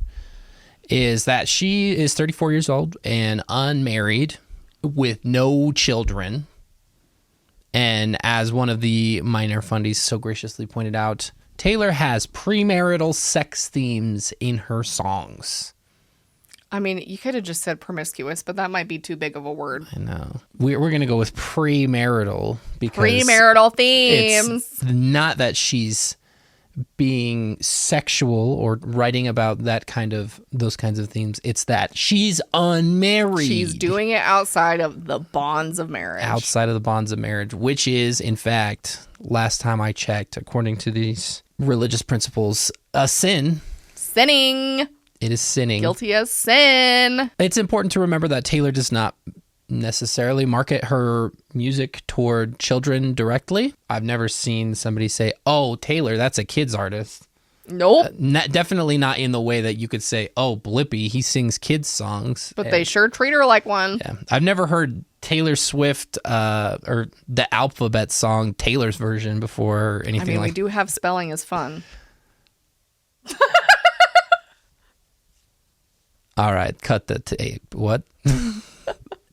is that she is 34 years old and unmarried with no children. And as one of the minor fundies so graciously pointed out, Taylor has premarital sex themes in her songs. I mean, you could have just said promiscuous, but that might be too big of a word. I know. We're going to go with premarital because premarital themes. It's not that she's being sexual or writing about those kinds of themes. It's that she's unmarried. She's doing it outside of the bonds of marriage. Outside of the bonds of marriage, which is, in fact, last time I checked, according to these religious principles, a sin. Sinning. It is sinning. Guilty as sin. It's important to remember that Taylor does not necessarily market her music toward children directly. I've never seen somebody say, oh, Taylor, that's a kid's artist. Nope. Definitely not in the way that you could say, oh, Blippi, he sings kids songs. But they sure treat her like one. Yeah. I've never heard Taylor Swift or the Alphabet song, Taylor's version, before or anything like that. I mean, we do have spelling is fun. All right, cut the tape. What?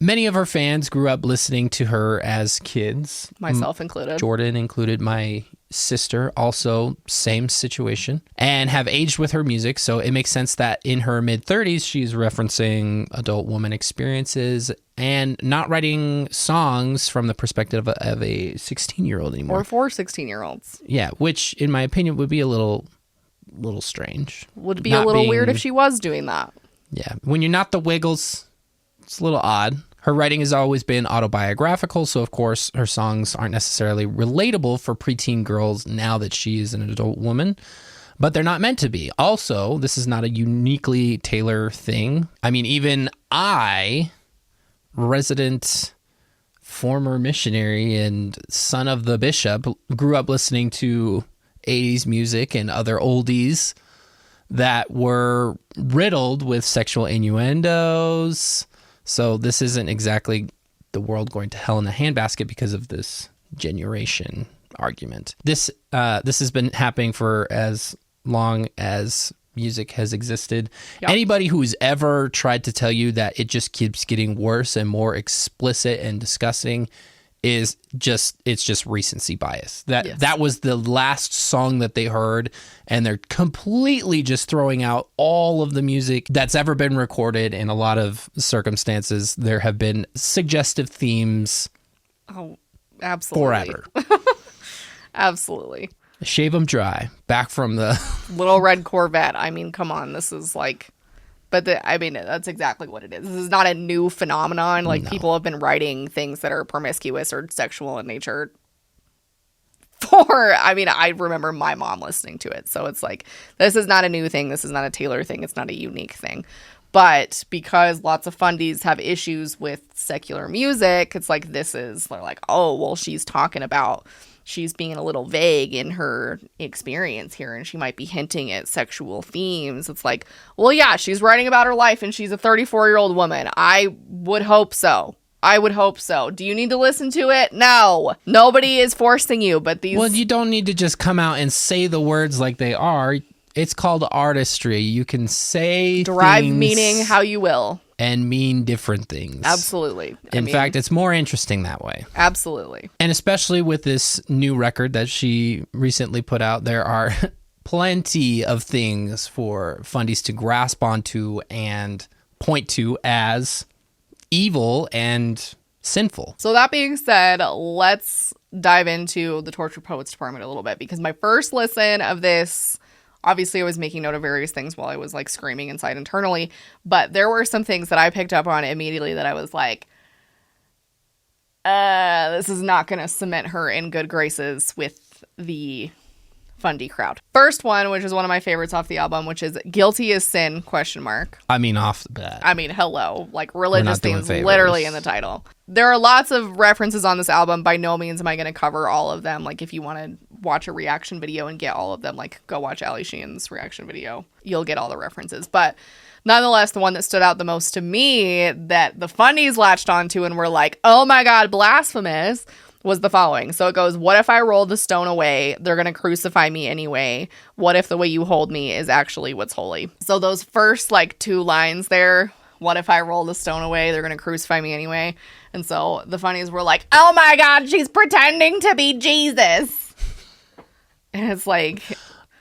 Many of her fans grew up listening to her as kids. Myself included. Jordan included, my sister, also same situation, and have aged with her music. So it makes sense that in her mid-30s, she's referencing adult woman experiences and not writing songs from the perspective of a 16-year-old anymore. Or for 16-year-olds. Yeah, which, in my opinion, would be a little strange. Would be a little weird if she was doing that. Yeah. When you're not the Wiggles, it's a little odd. Her writing has always been autobiographical, so of course her songs aren't necessarily relatable for preteen girls now that she is an adult woman, but they're not meant to be. Also, this is not a uniquely Taylor thing. I mean, even I, resident former missionary and son of the bishop, grew up listening to 80s music and other oldies that were riddled with sexual innuendos. So this isn't exactly the world going to hell in a handbasket because of this generation argument. This has been happening for as long as music has existed. Yep. Anybody who's ever tried to tell you that it just keeps getting worse and more explicit and disgusting it's just recency bias. That was the last song that they heard, and they're completely just throwing out all of the music that's ever been recorded. In a lot of circumstances, there have been suggestive themes. Oh, absolutely. Forever. Absolutely. Shave them dry. Back from the Little Red Corvette. I mean, come on. This is like... But that's exactly what it is. This is not a new phenomenon. Like, people have been writing things that are promiscuous or sexual in nature I remember my mom listening to it. So it's like, this is not a new thing. This is not a Taylor thing. It's not a unique thing. But because lots of fundies have issues with secular music, it's like, they're like, oh, well, she's being a little vague in her experience here, and she might be hinting at sexual themes. It's like, well, yeah, she's writing about her life, and she's a 34-year-old woman. I would hope so. Do you need to listen to it? No. Nobody is forcing you, but these... Well, you don't need to just come out and say the words like they are. It's called artistry. You can say derive things meaning how you will. And mean different things. Absolutely. In fact, it's more interesting that way. Absolutely. And especially with this new record that she recently put out, there are plenty of things for fundies to grasp onto and point to as evil and sinful. So that being said, let's dive into the Tortured Poets Department a little bit, because my first listen of this... Obviously, I was making note of various things while I was like screaming inside internally, but there were some things that I picked up on immediately that I was like, this is not going to cement her in good graces with the fundy crowd. First one, which is one of my favorites off the album, which is Guilty as Sin, ? I mean, off the bat. I mean, hello. Like, religious themes literally in the title. There are lots of references on this album. By no means am I going to cover all of them. Like, if you want to watch a reaction video and get all of them, like, go watch Ali Sheehan's reaction video. You'll get all the references. But nonetheless, the one that stood out the most to me that the fundies latched onto and were like, oh my God, blasphemous, was the following. So it goes, what if I roll the stone away? They're going to crucify me anyway. What if the way you hold me is actually what's holy? So those first like two lines there, what if I roll the stone away? They're going to crucify me anyway. And so the funnies were like, oh my God, she's pretending to be Jesus. And it's like,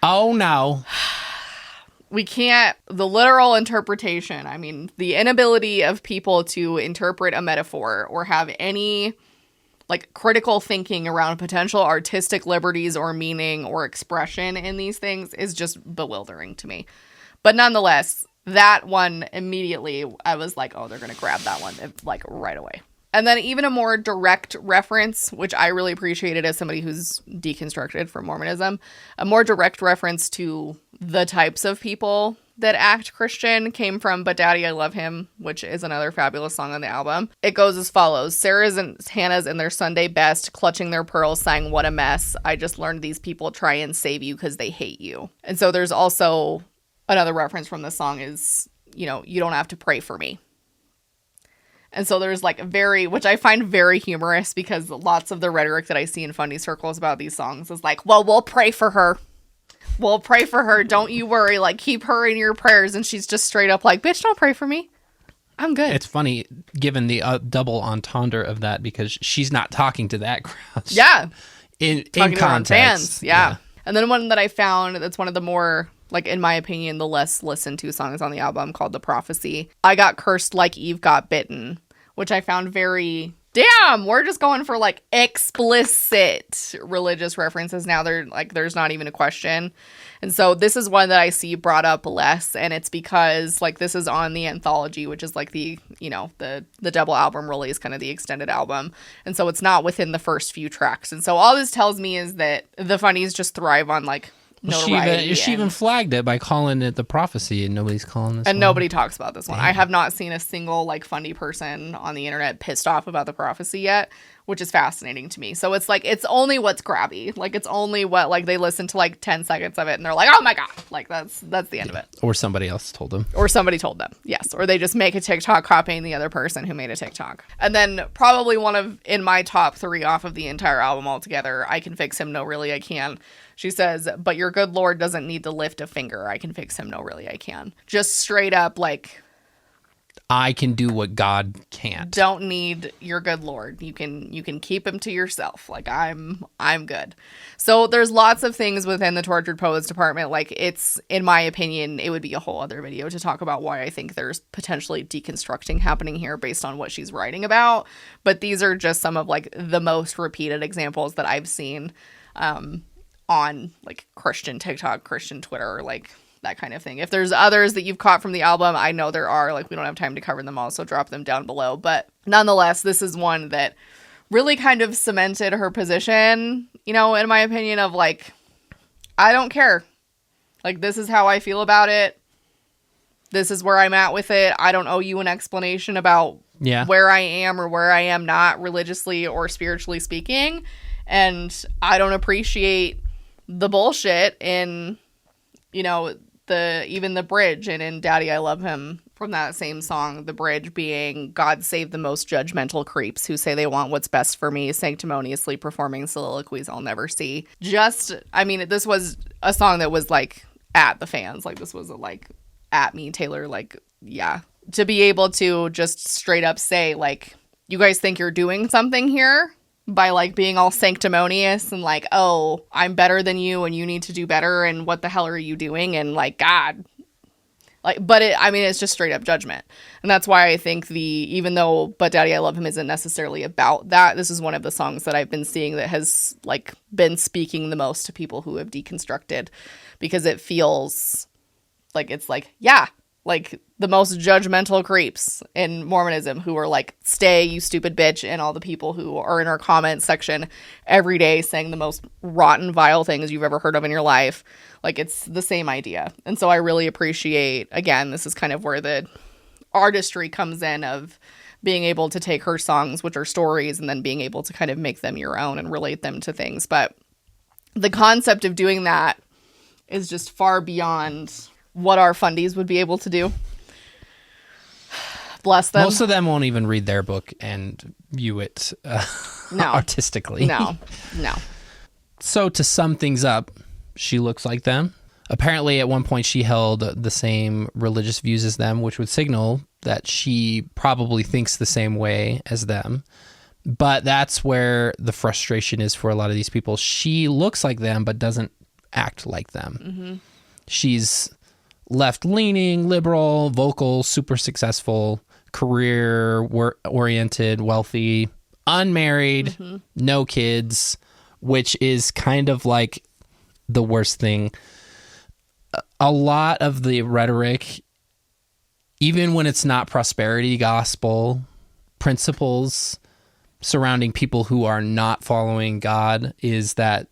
oh no. We can't, the literal interpretation, I mean, the inability of people to interpret a metaphor or have any like critical thinking around potential artistic liberties or meaning or expression in these things is just bewildering to me. But nonetheless, that one immediately, I was like, oh, they're going to grab that one like right away. And then even a more direct reference, which I really appreciated as somebody who's deconstructed from Mormonism, a more direct reference to the types of people that act Christian came from But Daddy, I Love Him, which is another fabulous song on the album. It goes as follows. Sarah's and Hannah's in their Sunday best, clutching their pearls, sang, what a mess. I just learned these people try and save you because they hate you. And so there's also another reference from the song is, you know, you don't have to pray for me. And so there's like which I find very humorous, because lots of the rhetoric that I see in fundy circles about these songs is like, well, we'll pray for her. We'll pray for her. Don't you worry. Like, keep her in your prayers. And she's just straight up like, bitch, don't pray for me. I'm good. It's funny, given the double entendre of that, because she's not talking to that crowd. Yeah. In context. Fans. Yeah. And then one that I found that's one of the more, like, in my opinion, the less listened to songs on the album, called The Prophecy. I got cursed like Eve got bitten, which I found very damn, we're just going for like explicit religious references now. They're like, there's not even a question. And so this is one that I see brought up less, and it's because like this is on the anthology, which is like the, you know, the double album release, kind of the extended album. And so it's not within the first few tracks. And so all this tells me is that the funnies just thrive on like notoriety. She even flagged it by calling it the prophecy, and nobody's calling this and one. Nobody talks about this one. Damn. I have not seen a single like funny person on the internet pissed off about the prophecy yet, which is fascinating to me. So it's like, it's only what's grabby. Like it's only what, like they listen to like 10 seconds of it and they're like, oh my God, like that's the end of it. Or somebody else told them. Or somebody told them. Yes. Or they just make a TikTok copying the other person who made a TikTok. And then probably one of, in my top 3 off of the entire album altogether, I Can Fix Him, No Really I Can. She says, but your good Lord doesn't need to lift a finger. I can fix him. No, really I can. Just straight up like, I can do what God can't. Don't need your good Lord. You can keep him to yourself. Like I'm good. So there's lots of things within the Tortured Poets department. Like it's, in my opinion, it would be a whole other video to talk about why I think there's potentially deconstructing happening here based on what she's writing about. But these are just some of like the most repeated examples that I've seen on like Christian TikTok, Christian Twitter, like that kind of thing. If there's others that you've caught from the album, I know there are. Like, we don't have time to cover them all, so drop them down below. But nonetheless, this is one that really kind of cemented her position, you know, in my opinion, of like, I don't care. Like, this is how I feel about it. This is where I'm at with it. I don't owe you an explanation about where I am or where I am not, religiously or spiritually speaking. And I don't appreciate the bullshit in, you know, even the bridge, and in Daddy I Love Him from that same song, the bridge being, God save the most judgmental creeps who say they want what's best for me, sanctimoniously performing soliloquies I'll never see. Just, I mean, this was a song that was like at the fans. Like this was a like at me, Taylor, like, yeah. To be able to just straight up say like, you guys think you're doing something here by like being all sanctimonious and like, oh, I'm better than you and you need to do better and what the hell are you doing? And like, God, like, but it's just straight up judgment. And that's why I think even though But Daddy I Love Him isn't necessarily about that, this is one of the songs that I've been seeing that has like been speaking the most to people who have deconstructed, because it feels like it's like, yeah, like the most judgmental creeps in Mormonism who are like, stay, you stupid bitch, and all the people who are in our comment section every day saying the most rotten, vile things you've ever heard of in your life. Like, it's the same idea. And so I really appreciate, again, this is kind of where the artistry comes in of being able to take her songs, which are stories, and then being able to kind of make them your own and relate them to things. But the concept of doing that is just far beyond what our fundies would be able to do. Bless them. Most of them won't even read their book and view it artistically. No. So to sum things up, she looks like them. Apparently at one point she held the same religious views as them, which would signal that she probably thinks the same way as them. But that's where the frustration is for a lot of these people. She looks like them, but doesn't act like them. Mm-hmm. She's left-leaning, liberal, vocal, super successful, career-oriented, wealthy, unmarried, no kids, which is kind of like the worst thing. A lot of the rhetoric, even when it's not prosperity gospel, principles surrounding people who are not following God, is that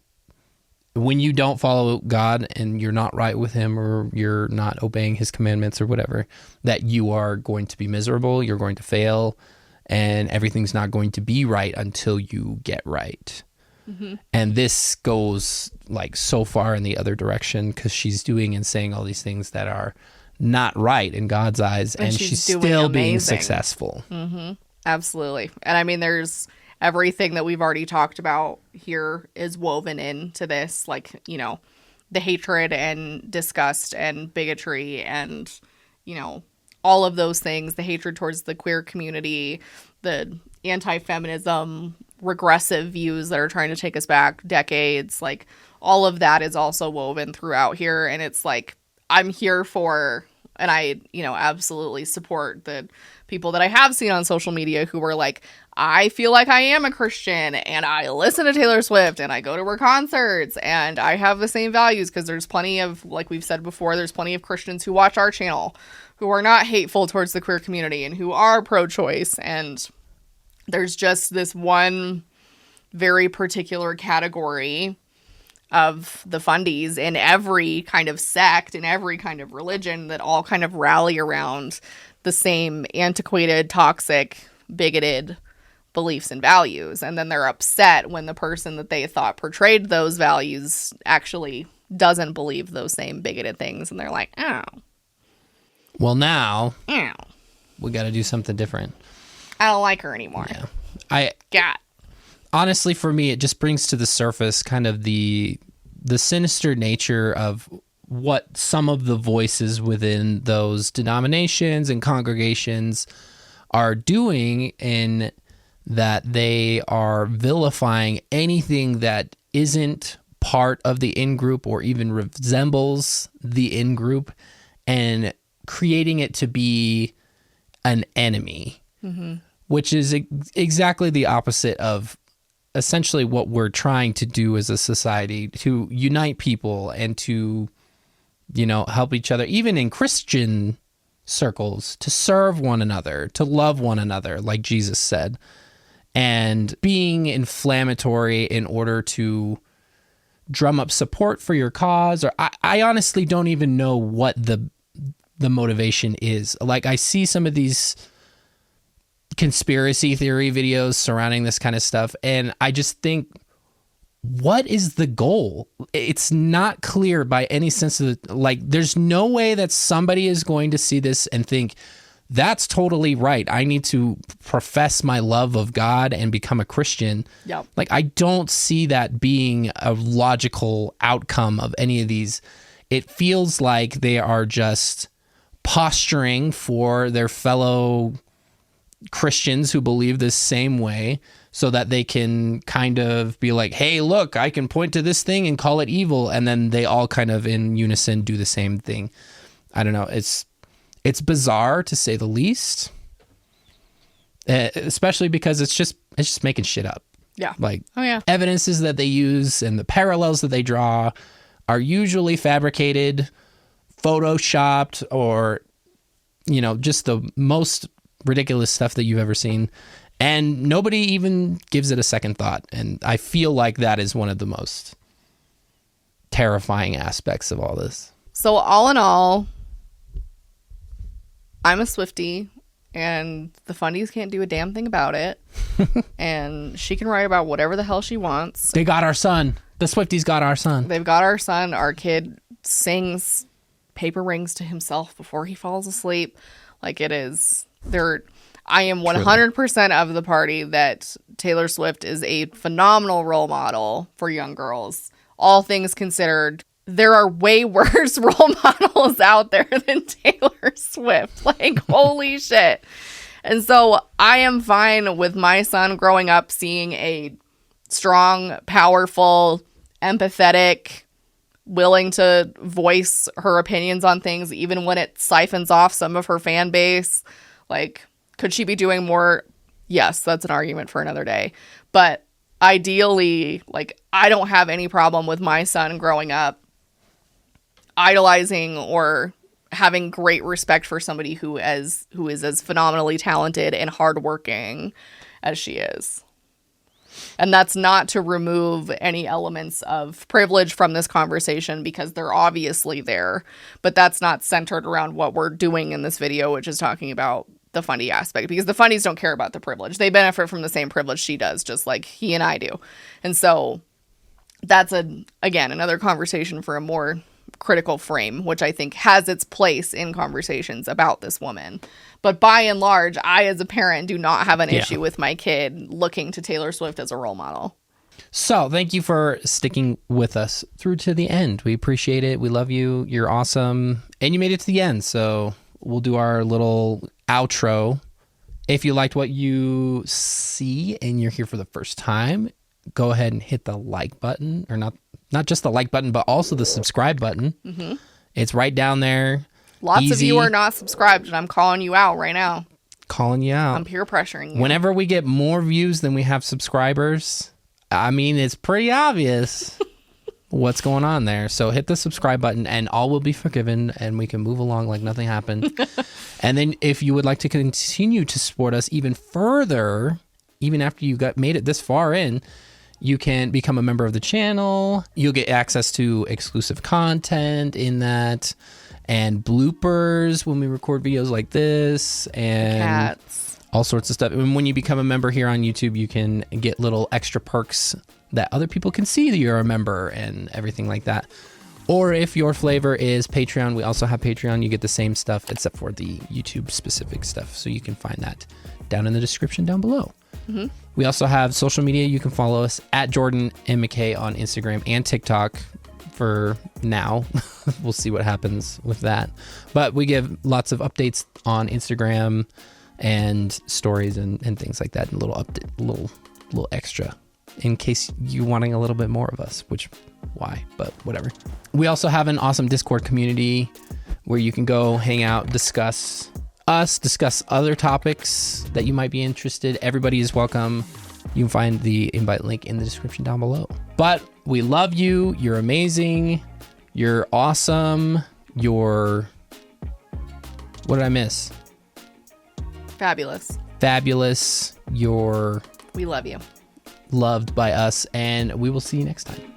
when you don't follow God and you're not right with him, or you're not obeying his commandments or whatever, that you are going to be miserable, you're going to fail, and everything's not going to be right until you get right. Mm-hmm. And this goes like so far in the other direction, because she's doing and saying all these things that are not right in God's eyes, and she's still being successful. Mm-hmm. Absolutely. And I mean, there's everything that we've already talked about here is woven into this, like, you know, the hatred and disgust and bigotry and, you know, all of those things, the hatred towards the queer community, the anti-feminism, regressive views that are trying to take us back decades, like all of that is also woven throughout here. And it's like, I'm here for And I, absolutely support the people that I have seen on social media who were like, I feel like I am a Christian and I listen to Taylor Swift and I go to her concerts and I have the same values, because there's plenty of, like we've said before, there's plenty of Christians who watch our channel who are not hateful towards the queer community and who are pro-choice. And there's just this one very particular category of the fundies in every kind of sect, in every kind of religion, that all kind of rally around the same antiquated, toxic, bigoted beliefs and values. And then they're upset when the person that they thought portrayed those values actually doesn't believe those same bigoted things. And they're like, oh. Well, now we got to do something different. I don't like her anymore. Yeah. Honestly, for me, it just brings to the surface kind of the sinister nature of what some of the voices within those denominations and congregations are doing, in that they are vilifying anything that isn't part of the in-group or even resembles the in-group, and creating it to be an enemy, which is exactly the opposite of essentially what we're trying to do as a society, to unite people and to, help each other, even in Christian circles, to serve one another, to love one another, like Jesus said, and being inflammatory in order to drum up support for your cause. Or I honestly don't even know what the motivation is. Like, I see some of these conspiracy theory videos surrounding this kind of stuff, and I just think, what is the goal? It's not clear by any sense of there's no way that somebody is going to see this and think, that's totally right, I need to profess my love of God and become a Christian. Yep. I don't see that being a logical outcome of any of these. It feels like they are just posturing for their fellow Christians who believe the same way, so that they can kind of be like, hey, look, I can point to this thing and call it evil, and then they all kind of in unison do the same thing. I don't know. It's bizarre, to say the least, especially because it's just making shit up. Yeah. Evidences that they use and the parallels that they draw are usually fabricated, photoshopped, or just the most ridiculous stuff that you've ever seen, and nobody even gives it a second thought. And I feel like that is one of the most terrifying aspects of all this. So all in all, I'm a Swiftie, and the fundies can't do a damn thing about it. And she can write about whatever the hell she wants. They got our son. The Swifties got our son. They've got our son. Our kid sings Paper Rings to himself before he falls asleep. I am 100% of the party that Taylor Swift is a phenomenal role model for young girls. All things considered, there are way worse role models out there than Taylor Swift. Holy shit. And so I am fine with my son growing up seeing a strong, powerful, empathetic, willing to voice her opinions on things, even when it siphons off some of her fan base. Could she be doing more? Yes, that's an argument for another day. But ideally, I don't have any problem with my son growing up idolizing or having great respect for somebody who is as phenomenally talented and hardworking as she is. And that's not to remove any elements of privilege from this conversation, because they're obviously there. But that's not centered around what we're doing in this video, which is talking about the fundie aspect, because the fundies don't care about the privilege. They benefit from the same privilege she does, just like he and I do. And so that's again another conversation for a more critical frame, which I think has its place in conversations about this woman. But by and large, I as a parent do not have an issue with my kid looking to Taylor Swift as a role model. So thank you for sticking with us through to the end. We appreciate it. We love you. You're awesome. And you made it to the end. So we'll do our little outro. If you liked what you see and you're here for the first time, go ahead and hit the like button, or not just the like button, but also the subscribe button. Mm-hmm. It's right down there. Lots of Easy. you are not subscribed, and I'm calling you out right now. Calling you out. I'm peer pressuring you. Whenever we get more views than we have subscribers, I mean, it's pretty obvious what's going on there. So hit the subscribe button and all will be forgiven and we can move along like nothing happened. And then if you would like to continue to support us even further, even after you made it this far in, you can become a member of the channel. You'll get access to exclusive content in that and bloopers when we record videos like this and Cats. all sorts of stuff. And when you become a member here on YouTube, you can get little extra perks that other people can see that you're a member and everything like that. Or if your flavor is Patreon, we also have Patreon. You get the same stuff except for the YouTube specific stuff. So you can find that down in the description down below. Mm-hmm. We also have social media. You can follow us at Jordan and McKay on Instagram and TikTok for now. We'll see what happens with that. But we give lots of updates on Instagram and stories and things like that. And a little update, little extra in case you're wanting a little bit more of us, which why, but whatever. We also have an awesome Discord community where you can go hang out, discuss other topics that you might be interested. Everybody is welcome. You can find the invite link in the description down below. But we love you. You're amazing. You're awesome. You're... What did I miss? Fabulous. Fabulous. You're... We love you. Loved by us. And we will see you next time.